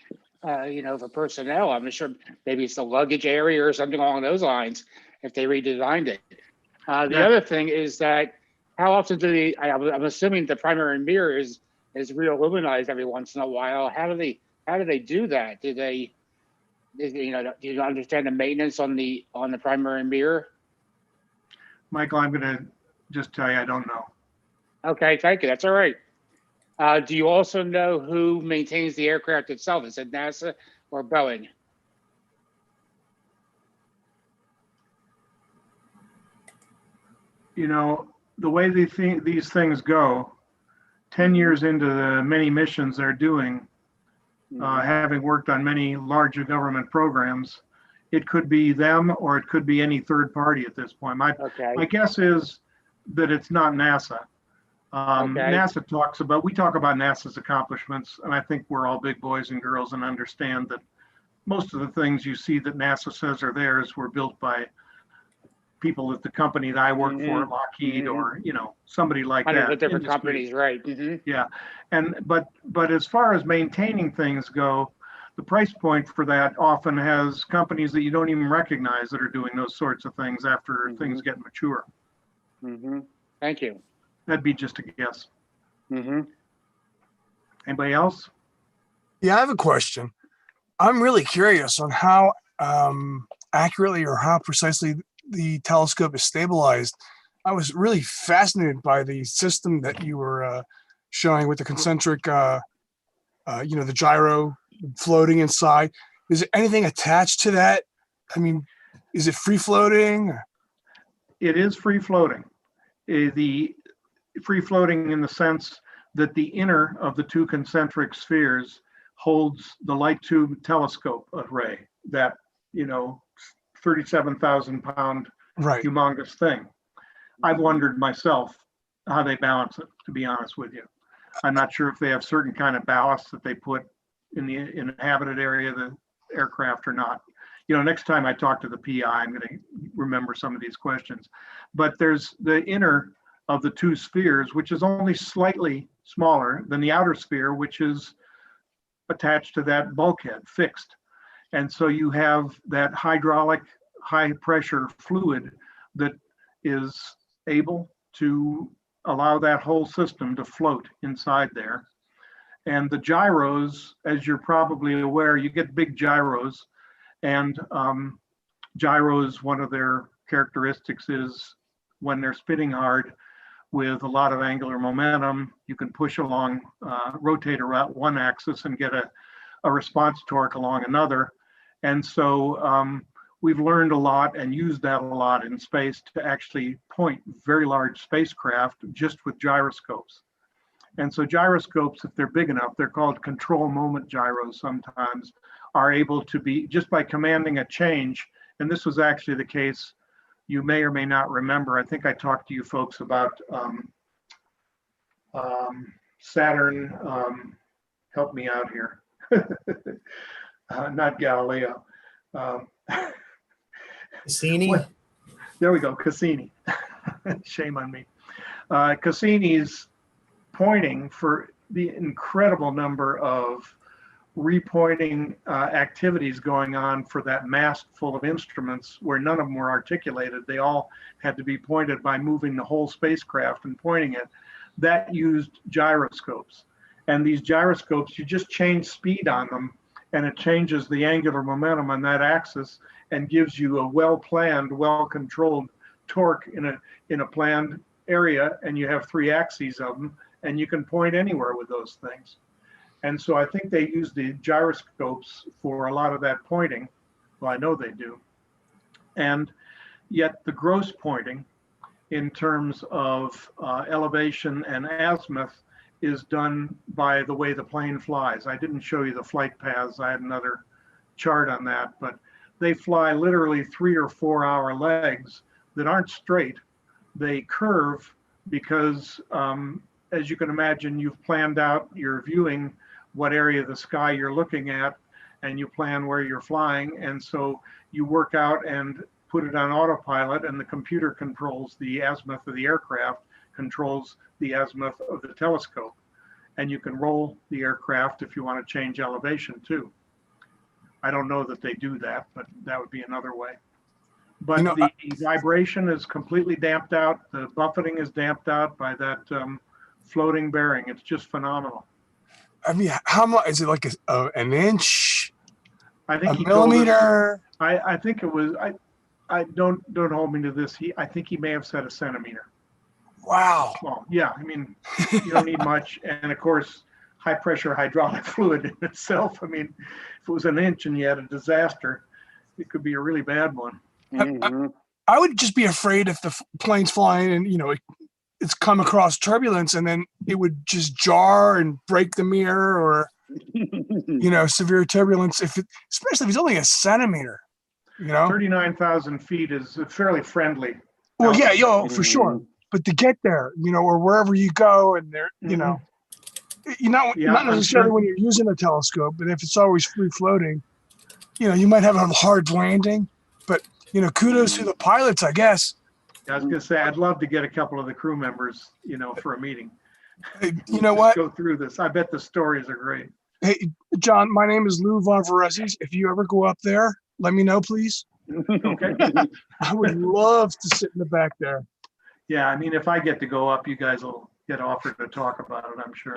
for personnel. I'm sure maybe it's the luggage area or something along those lines if they redesigned it. The other thing is that how often do I'm assuming the primary mirror is re-illuminized every once in a while. How do they do that? Do you understand the maintenance on the primary mirror? Michael, I'm going to just tell you, I don't know. Okay, thank you. That's all right. Do you also know who maintains the aircraft itself? Is it NASA or Boeing? The way these things go, 10 years into the many missions they're doing, having worked on many larger government programs. It could be them or it could be any third party at this point. My guess is that it's not NASA. NASA we talk about NASA's accomplishments, and I think we're all big boys and girls and understand that most of the things you see that NASA says are theirs were built by people at the company that I work for, Lockheed, or somebody like that. Different companies, right? Yeah, but as far as maintaining things go, the price point for that often has companies that you don't even recognize that are doing those sorts of things after things get mature. Thank you. That'd be just a guess. Anybody else? Yeah, I have a question. I'm really curious on how accurately or how precisely the telescope is stabilized. I was really fascinated by the system that you were showing with the concentric, the gyro floating inside. Is there anything attached to that? I mean, is it free floating? It is free floating. The free floating in the sense that the inner of the two concentric spheres holds the light tube telescope array, that 37,000 pound humongous thing. I've wondered myself how they balance it, to be honest with you. I'm not sure if they have certain kind of ballast that they put in the inhabited area of the aircraft or not. Next time I talk to the PI, I'm going to remember some of these questions. But there's the inner of the two spheres, which is only slightly smaller than the outer sphere, which is attached to that bulkhead, fixed. And so you have that hydraulic high pressure fluid that is able to allow that whole system to float inside there. And the gyros, as you're probably aware, you get big gyros, and gyros, one of their characteristics is when they're spinning hard with a lot of angular momentum, you can push along, rotate around one axis and get a response torque along another. And so we've learned a lot and used that a lot in space to actually point very large spacecraft just with gyroscopes. And so gyroscopes, if they're big enough, they're called control moment gyros sometimes, are able to be, just by commanding a change, and this was actually the case, you may or may not remember, I think I talked to you folks about Saturn, help me out here, not Galileo. Cassini? There we go, Cassini. Shame on me. Cassini's pointing for the incredible number of repointing activities going on for that mast full of instruments where none of them were articulated. They all had to be pointed by moving the whole spacecraft and pointing it. That used gyroscopes. And these gyroscopes, you just change speed on them and it changes the angular momentum on that axis and gives you a well-planned, well-controlled torque in a planned area, and you have 3 axes of them, and you can point anywhere with those things. And so I think they use the gyroscopes for a lot of that pointing. Well, I know they do. And yet the gross pointing in terms of elevation and azimuth is done by the way the plane flies. I didn't show you the flight paths. I had another chart on that, but they fly literally 3 or 4 hour legs that aren't straight. They curve because, as you can imagine, you've planned out your viewing, what area of the sky you're looking at, and you plan where you're flying. And so you work out and put it on autopilot, and the computer controls the azimuth of the aircraft, controls the azimuth of the telescope. And you can roll the aircraft if you want to change elevation too. I don't know that they do that, but that would be another way. But the vibration is completely damped out. The buffeting is damped out by that floating bearing. It's just phenomenal. I mean, how much is it? Like an inch? I think a millimeter. I think it was. I don't hold me to this. I think he may have said a centimeter. Wow. Well, yeah. I mean, you don't need much, and of course, high pressure hydraulic fluid in itself. I mean, if it was an inch and you had a disaster, it could be a really bad one. I would just be afraid if the plane's flying and it's come across turbulence and then it would just jar and break the mirror, or severe turbulence, especially if it's only a centimeter, 39,000 feet is fairly friendly. Well, yeah, for sure. But to get there, or wherever you go, and there, not necessarily when you're using a telescope, but if it's always free floating, you might have a hard landing. But kudos to the pilots, I guess. I was gonna say I'd love to get a couple of the crew members, for a meeting. You know what? Go through this. I bet the stories are great. Hey, John, my name is Lou Von Verezes. If you ever go up there, let me know, please. Okay. I would love to sit in the back there. Yeah, I mean, if I get to go up, you guys will get offered to talk about it, I'm sure.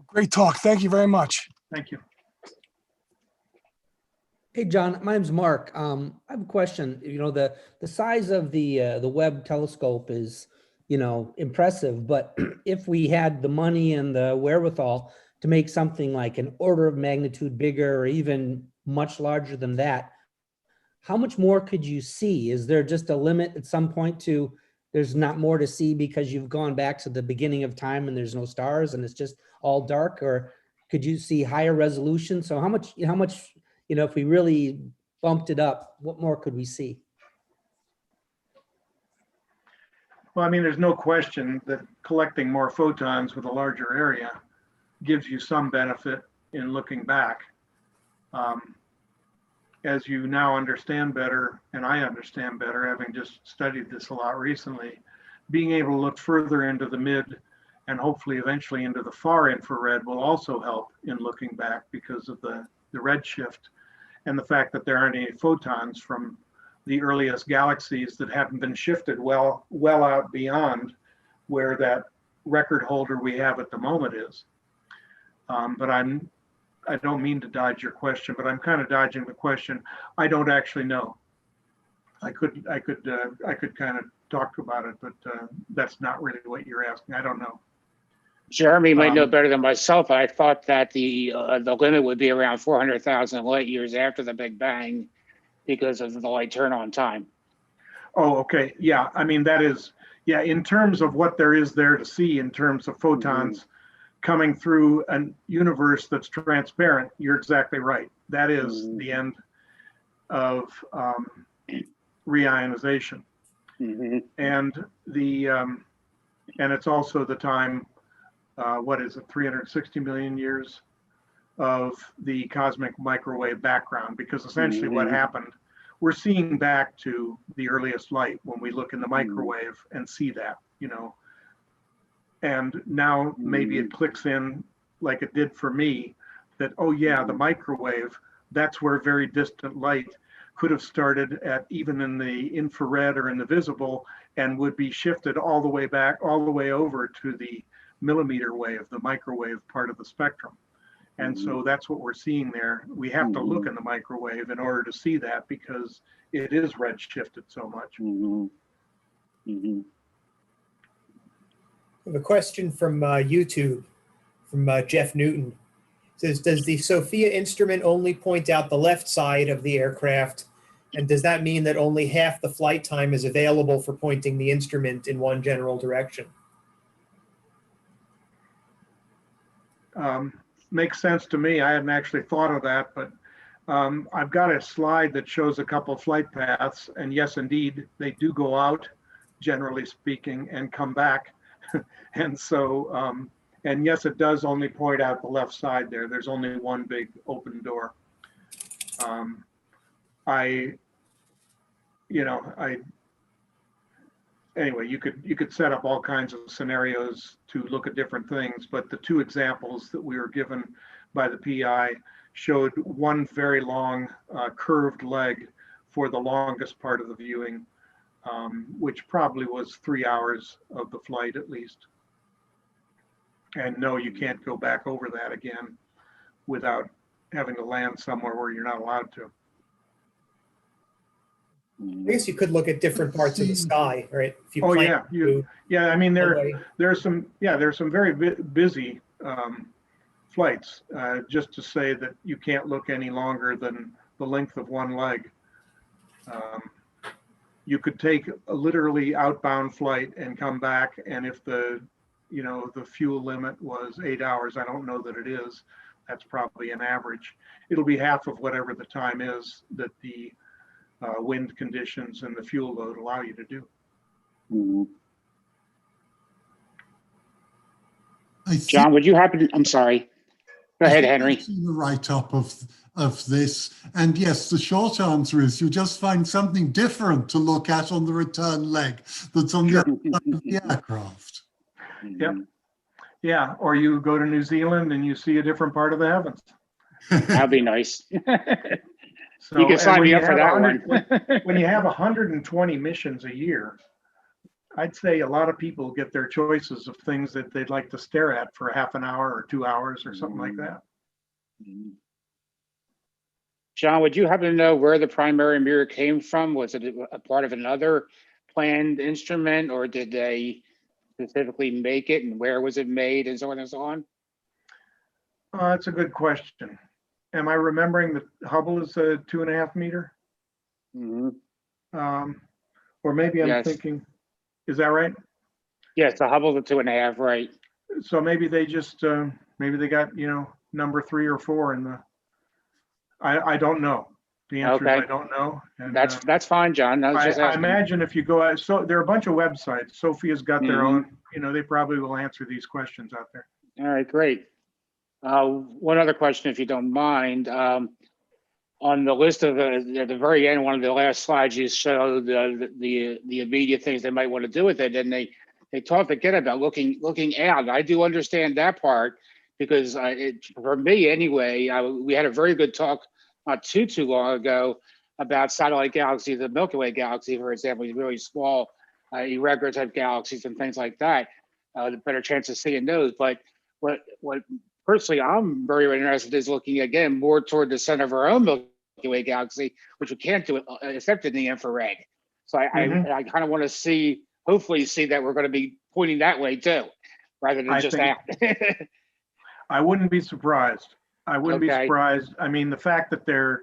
Great talk. Thank you very much. Thank you. Hey, John, my name's Mark. I have a question. The size of the Webb telescope is, impressive, but if we had the money and the wherewithal to make something like an order of magnitude bigger or even much larger than that, how much more could you see? Is there just a limit at some point to there's not more to see because you've gone back to the beginning of time and there's no stars and it's just all dark? Or could you see higher resolution? So how much, if we really bumped it up, what more could we see? Well, I mean, there's no question that collecting more photons with a larger area gives you some benefit in looking back. As you now understand better, and I understand better, having just studied this a lot recently, being able to look further into the mid and hopefully eventually into the far infrared will also help in looking back because of the redshift and the fact that there aren't any photons from the earliest galaxies that haven't been shifted well out beyond where that record holder we have at the moment is. But I don't mean to dodge your question, but I'm kind of dodging the question. I don't actually know. I could kind of talk about it, but that's not really what you're asking. I don't know. Jeremy might know better than myself. I thought that the limit would be around 400,000 light years after the Big Bang because of the light turn on time. Oh, okay. Yeah. I mean, that is, yeah, in terms of what there is there to see in terms of photons coming through a universe that's transparent, you're exactly right. That is the end of reionization. And and it's also the time, what is it, 360 million years of the cosmic microwave background, because essentially what happened, we're seeing back to the earliest light when we look in the microwave and see that, and now maybe it clicks in like it did for me that, oh yeah, the microwave, that's where very distant light could have started at even in the infrared or in the visible and would be shifted all the way back, all the way over to the millimeter wave, the microwave part of the spectrum. And so that's what we're seeing there. We have to look in the microwave in order to see that because it is redshifted so much. I have a question from YouTube, from Jeff Newton. It says, does the SOFIA instrument only point out the left side of the aircraft? And does that mean that only half the flight time is available for pointing the instrument in one general direction? Makes sense to me. I hadn't actually thought of that, but I've got a slide that shows a couple of flight paths. And yes, indeed, they do go out, generally speaking, and come back. And so, and yes, it does only point out the left side there. There's only one big open door. Anyway, you could set up all kinds of scenarios to look at different things, but the two examples that we were given by the PI showed one very long curved leg for the longest part of the viewing, which probably was 3 hours of the flight at least. And no, you can't go back over that again without having to land somewhere where you're not allowed to. I guess you could look at different parts of the sky, right? If you I mean, there's some very busy flights. Just to say that you can't look any longer than the length of one leg. You could take a literally outbound flight and come back, and if the you know, the fuel limit was 8 hours. I don't know that it is. That's probably an average. It'll be half of whatever the time is that the wind conditions and the fuel load allow you to do. John, would you happen to, I'm sorry. Go ahead, Henry. I've seen a write-up of this, and yes, the short answer is you just find something different to look at on the return leg that's on the other side of the aircraft. Yep. Yeah, or you go to New Zealand and you see a different part of the heavens. That'd be nice. So, You can sign me up for that one. When you have 120 missions a year, I'd say a lot of people get their choices of things that they'd like to stare at for half an hour or 2 hours or something like that. John, would you happen to know where the primary mirror came from? Was it a part of another planned instrument, or did they specifically make it, and where was it made, and so on and so on? That's a good question. Am I remembering that Hubble is a 2.5 meter? Or maybe I'm thinking, is that right? Yes, the Hubble's a 2.5, right? So maybe they just, maybe they got, you know, number 3 or 4 in the, I don't know. The answer is I don't know. And, that's fine, John. I imagine if you go out, so there are a bunch of websites. SOFIA's got their own, you know, they probably will answer these questions out there. All right, great. One other question, if you don't mind. On the list of at the very end, one of the last slides, you showed the immediate things they might want to do with it, and they talked again about looking out. I do understand that part, because for me anyway, we had a very good talk not too long ago about satellite galaxies, the Milky Way galaxy, for example, really small irregular type galaxies and things like that. The better chance of seeing those. But what personally I'm very interested is looking again more toward the center of our own Milky Way galaxy, which we can't do except in the infrared. So I kind of want to hopefully see that we're going to be pointing that way too, rather than just out. I wouldn't be surprised. I wouldn't be surprised. I mean, the fact that they're,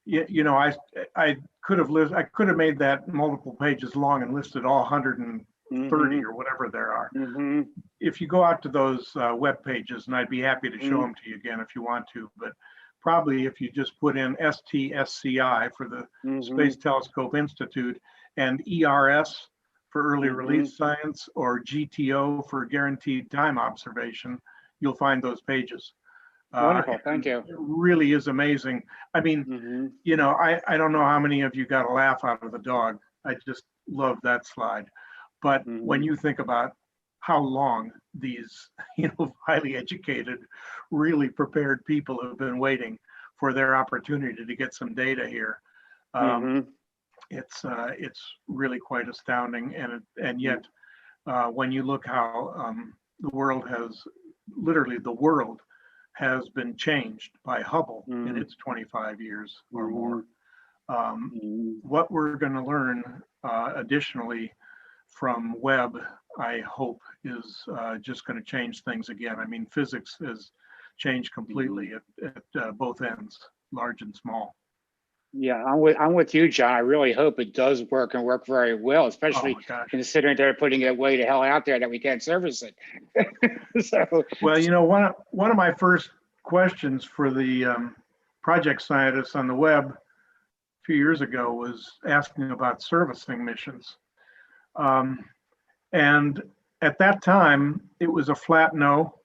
you know, I could have made that multiple pages long and listed all 130 or whatever there are. If you go out to those web pages, and I'd be happy to show them to you again if you want to, but probably if you just put in STSCI for the Space Telescope Institute and ERS for early release science, or GTO for guaranteed time observation, you'll find those pages. Wonderful, thank you. It really is amazing. I mean, you know, I don't know how many of you got a laugh out of the dog. I just love that slide. But when you think about how long these, you know, highly educated, really prepared people have been waiting for their opportunity to get some data here, it's really quite astounding. And yet, when you look how the world has been changed by Hubble in its 25 years or more. What we're going to learn additionally from Webb, I hope, is just going to change things again. I mean, physics has changed completely at both ends, large and small. Yeah, I'm with you, John. I really hope it does work and work very well, especially considering they're putting it way the hell out there that we can't service it. So, well, you know, one of my first questions for the project scientists on the web a few years ago was asking about servicing missions. And at that time, it was a flat no.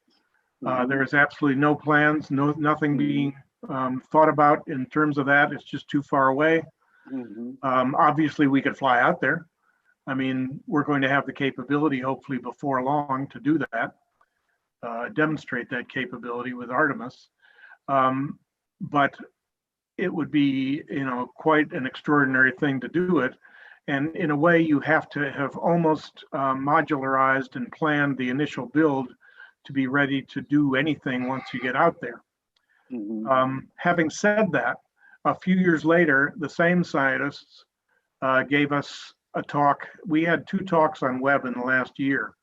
There's absolutely no plans, nothing being thought about in terms of that. It's just too far away. Obviously, we could fly out there. I mean, we're going to have the capability, hopefully before long, to do that, demonstrate that capability with Artemis. But it would be, you know, quite an extraordinary thing to do it. And in a way, you have to have almost modularized and planned the initial build to be ready to do anything once you get out there. Having said that, a few years later, the same scientists gave us a talk. We had 2 talks on Webb in the last year.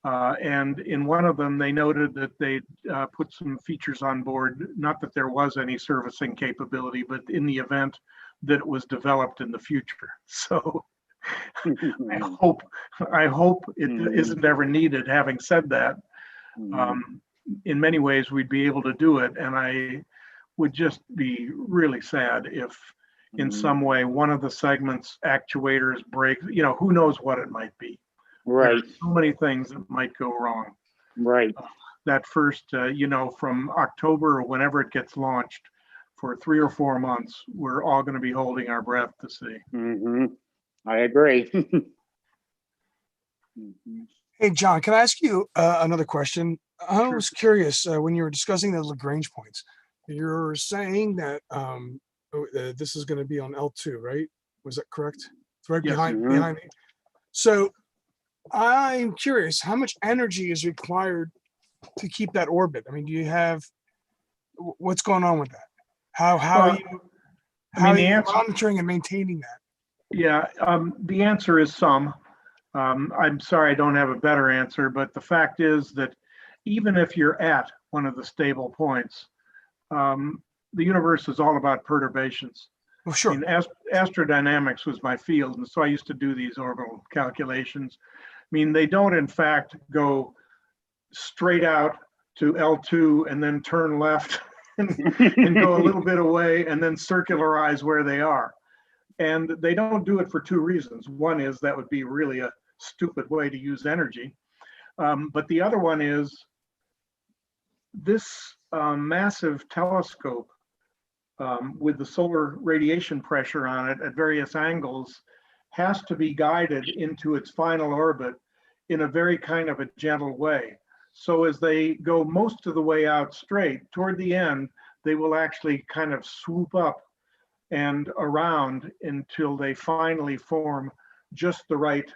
And in one of them, they noted that they put some features on board, not that there was any servicing capability, but in the event that it was developed in the future. So I hope it isn't ever needed. Having said that, in many ways we'd be able to do it, and I would just be really sad if in some way one of the segments actuators break. You know, who knows what it might be. Right. There are so many things that might go wrong. Right. That first, you know, from October or whenever it gets launched, for 3 or 4 months, we're all going to be holding our breath to see. I agree. Hey, John, can I ask you another question? I Sure. was curious when you were discussing the Lagrange points. You're saying that this is going to be on L2, right? Was that correct? It's right Yes. behind me. So I'm curious, how much energy is required to keep that orbit? I mean, do you have what's going on with that? How are you? How are you monitoring and maintaining that? Yeah, the answer is some. I'm sorry I don't have a better answer, but the fact is that even if you're at one of the stable points, the universe is all about perturbations. Oh, sure. I mean, astrodynamics was my field, and so I used to do these orbital calculations. I mean, they don't in fact go straight out to L2 and then turn left and go a little bit away and then circularize where they are. And they don't do it for two reasons. One is that would be really a stupid way to use energy. But the other one is this massive telescope with the solar radiation pressure on it at various angles has to be guided into its final orbit in a very kind of a gentle way. So as they go most of the way out straight, toward the end, they will actually kind of swoop up and around until they finally form just the right,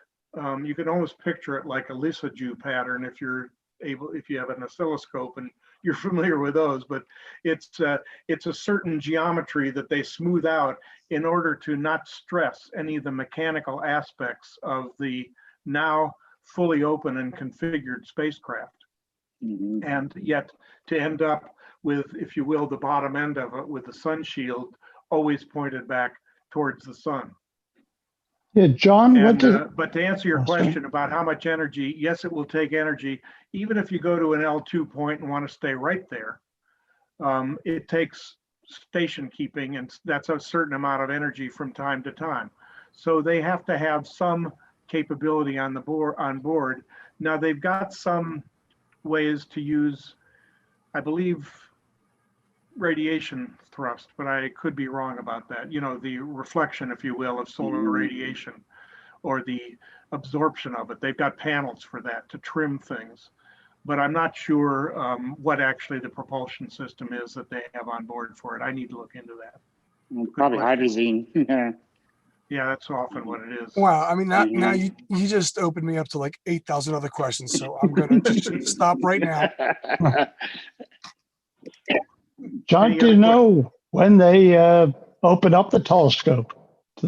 you can almost picture it like a Lissajous pattern if you have an oscilloscope and you're familiar with those, but it's a certain geometry that they smooth out in order to not stress any of the mechanical aspects of the now fully open and configured spacecraft. And yet to end up with, if you will, the bottom end of it with the sun shield always pointed back towards the sun. Yeah, John, but to answer your question about how much energy, yes, it will take energy. Even if you go to an L2 point and want to stay right there, it takes station keeping, and that's a certain amount of energy from time to time. So they have to have some capability on board. Now they've got some ways to use, I believe, radiation thrust, but I could be wrong about that. You know, the reflection, if you will, of solar radiation or the absorption of it. They've got panels for that to trim things, but I'm not sure what actually the propulsion system is that they have on board for it. I need to look into that. Probably hydrazine. Yeah, that's often what it is. Wow, I mean, now you just opened me up to like 8,000 other questions, so I'm going to just stop right now. John, do you know when they open up the telescope? Do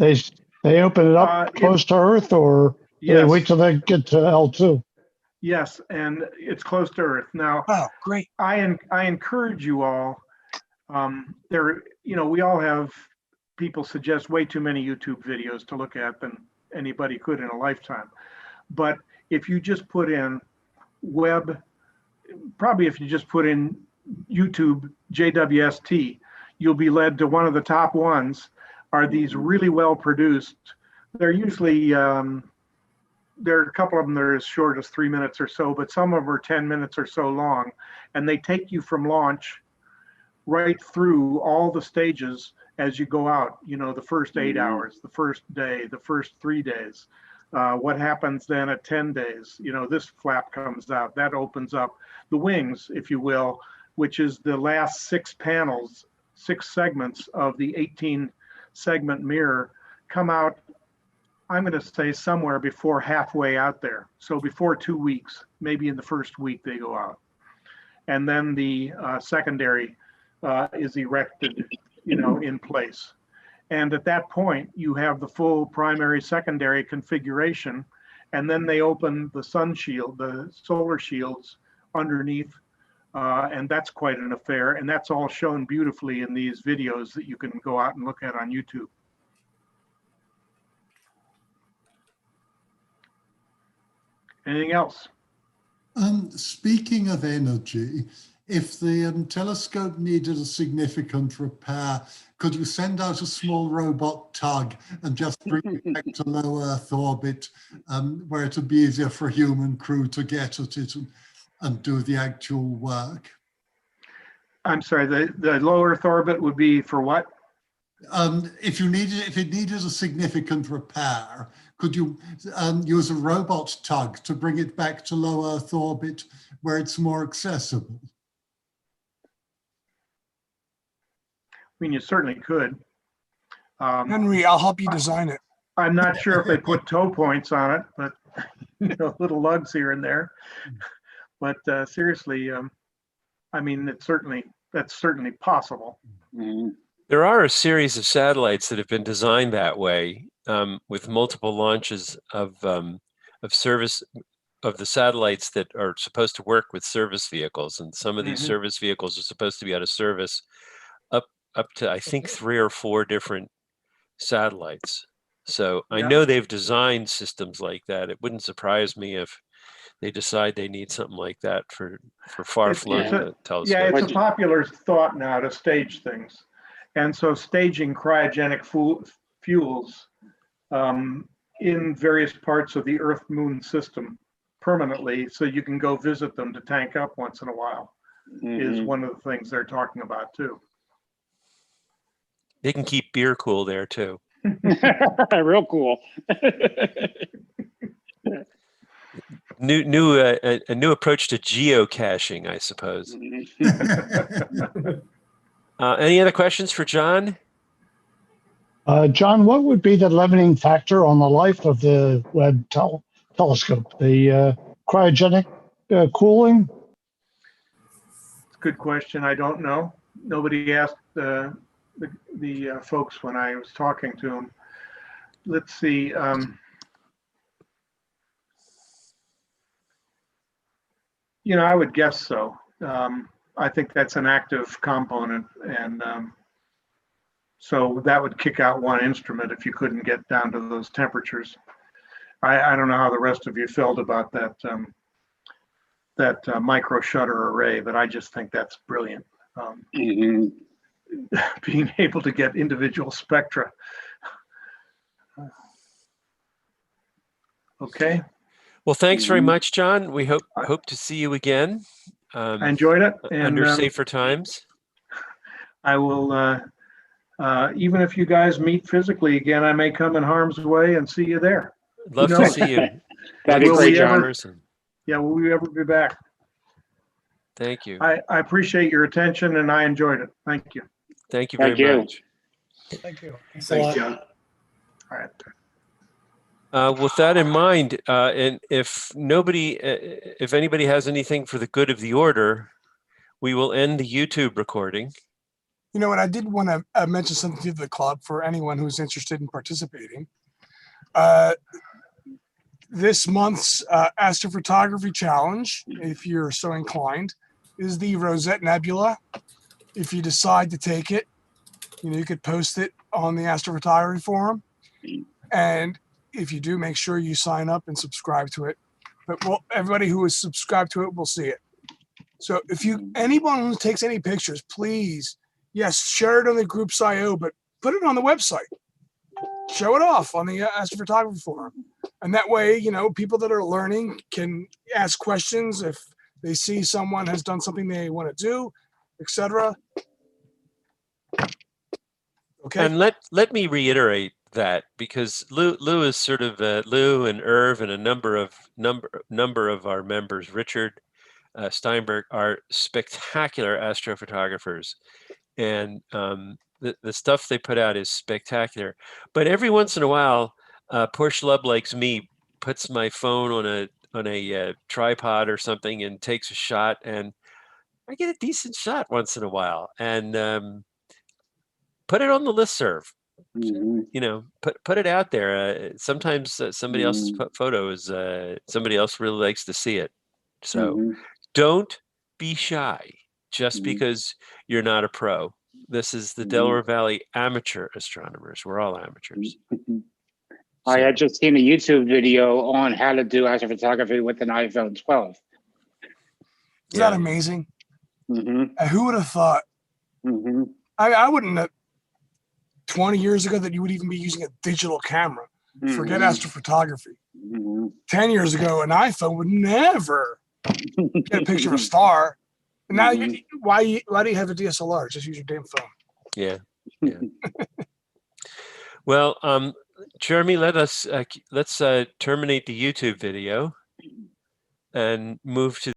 they open it up close to Earth, or do they wait till they get to L2? Yes, and it's close to Earth. Now, oh, great. I encourage you all, we all have, people suggest way too many YouTube videos to look at than anybody could in a lifetime. But if you just put in if you just put in YouTube JWST, you'll be led to one of the top ones. Are these really well produced? They're usually, there are a couple of them that are as short as 3 minutes or so, but some of them are 10 minutes or so long. And they take you from launch right through all the stages as you go out, you know, the first 8 hours, the first day, the first 3 days, what happens then at 10 days, you know, this flap comes out, that opens up the wings, if you will, which is the last 6 panels, 6 segments of the 18 segment mirror come out, I'm going to say somewhere before halfway out there. So before 2 weeks, maybe in the first week they go out. And then the secondary is erected, you know, in place. And at that point, you have the full primary secondary configuration. And then they open the sun shield, the solar shields underneath. And that's quite an affair. And that's all shown beautifully in these videos that you can go out and look at on YouTube. Anything else? Speaking of energy, if the telescope needed a significant repair, could you send out a small robot tug and just bring it back to low Earth orbit, where it would be easier for a human crew to get at it and do the actual work? I'm sorry, the low Earth orbit would be for what? If it needed a significant repair, could you use a robot tug to bring it back to low Earth orbit where it's more accessible? I mean, you certainly could. Henry, I'll help you design it. I'm not sure if they put toe points on it, but little lugs here and there. But seriously, I mean, that's certainly possible. There are a series of satellites that have been designed that way, with multiple launches of service of the satellites that are supposed to work with service vehicles, and some of these service vehicles are supposed to be out of service up to, I think, 3 or 4 different satellites. So I know they've designed systems like that. It wouldn't surprise me if they decide they need something like that for far-flung telescopes. Yeah, it's a popular thought now to stage things. And so staging cryogenic fuels in various parts of the Earth-Moon system permanently, so you can go visit them to tank up once in a while, is one of the things they're talking about too. They can keep beer cool there too. Real cool. A new approach to geocaching, I suppose. Any other questions for John? John, what would be the limiting factor on the life of the Webb telescope? The cryogenic cooling? It's a good question. I don't know. Nobody asked the folks when I was talking to them. Let's see. I would guess so. I think that's an active component, and so that would kick out one instrument if you couldn't get down to those temperatures. I don't know how the rest of you felt about that micro shutter array, but I just think that's brilliant. Being able to get individual spectra. Okay. Well, thanks very much, John. We hope to see you again. I enjoyed it. And, under safer times. I will, even if you guys meet physically again, I may come in harm's way and see you there. Love to see you. That'd be great, John. Yeah, will we ever be back? Thank you. I appreciate your attention, and I enjoyed it. Thank you. Thank you very much. Thank you. Thanks, John. All right. With that in mind, and if anybody has anything for the good of the order, we will end the YouTube recording. You know what? I did want to mention something to the club for anyone who's interested in participating. This month's astrophotography challenge, if you're so inclined, is the Rosette Nebula. If you decide to take it, you could post it on the astrophotography forum. And if you do, make sure you sign up and subscribe to it. But everybody who is subscribed to it will see it. So if anyone who takes any pictures, please, yes, share it on the group's IO, but put it on the website. Show it off on the astrophotography forum. And that way, people that are learning can ask questions if they see someone has done something they want to do, etc. Okay. And let me reiterate that, because Lou is sort of Lou and Irv and a number of our members, Richard Steinberg, are spectacular astrophotographers, and the stuff they put out is spectacular. But every once in a while, poor schlub like me puts my phone on a tripod or something and takes a shot, and I get a decent shot once in a while, and put it on the listserv. Put it out there. Sometimes somebody else's photo is somebody else really likes to see it. So don't be shy just because you're not a pro. This is the Delaware Valley amateur astronomers. We're all amateurs. I had just seen a YouTube video on how to do astrophotography with an iPhone 12. Isn't that amazing? Mm-hmm. Who would have thought? Mm-hmm. I wouldn't have 20 years ago that you would even be using a digital camera. Forget astrophotography. 10 years ago, an iPhone would never get a picture of a star. And now, why do you have a DSLR? Just use your damn phone. Yeah. Well, Jeremy, let's terminate the YouTube video and move to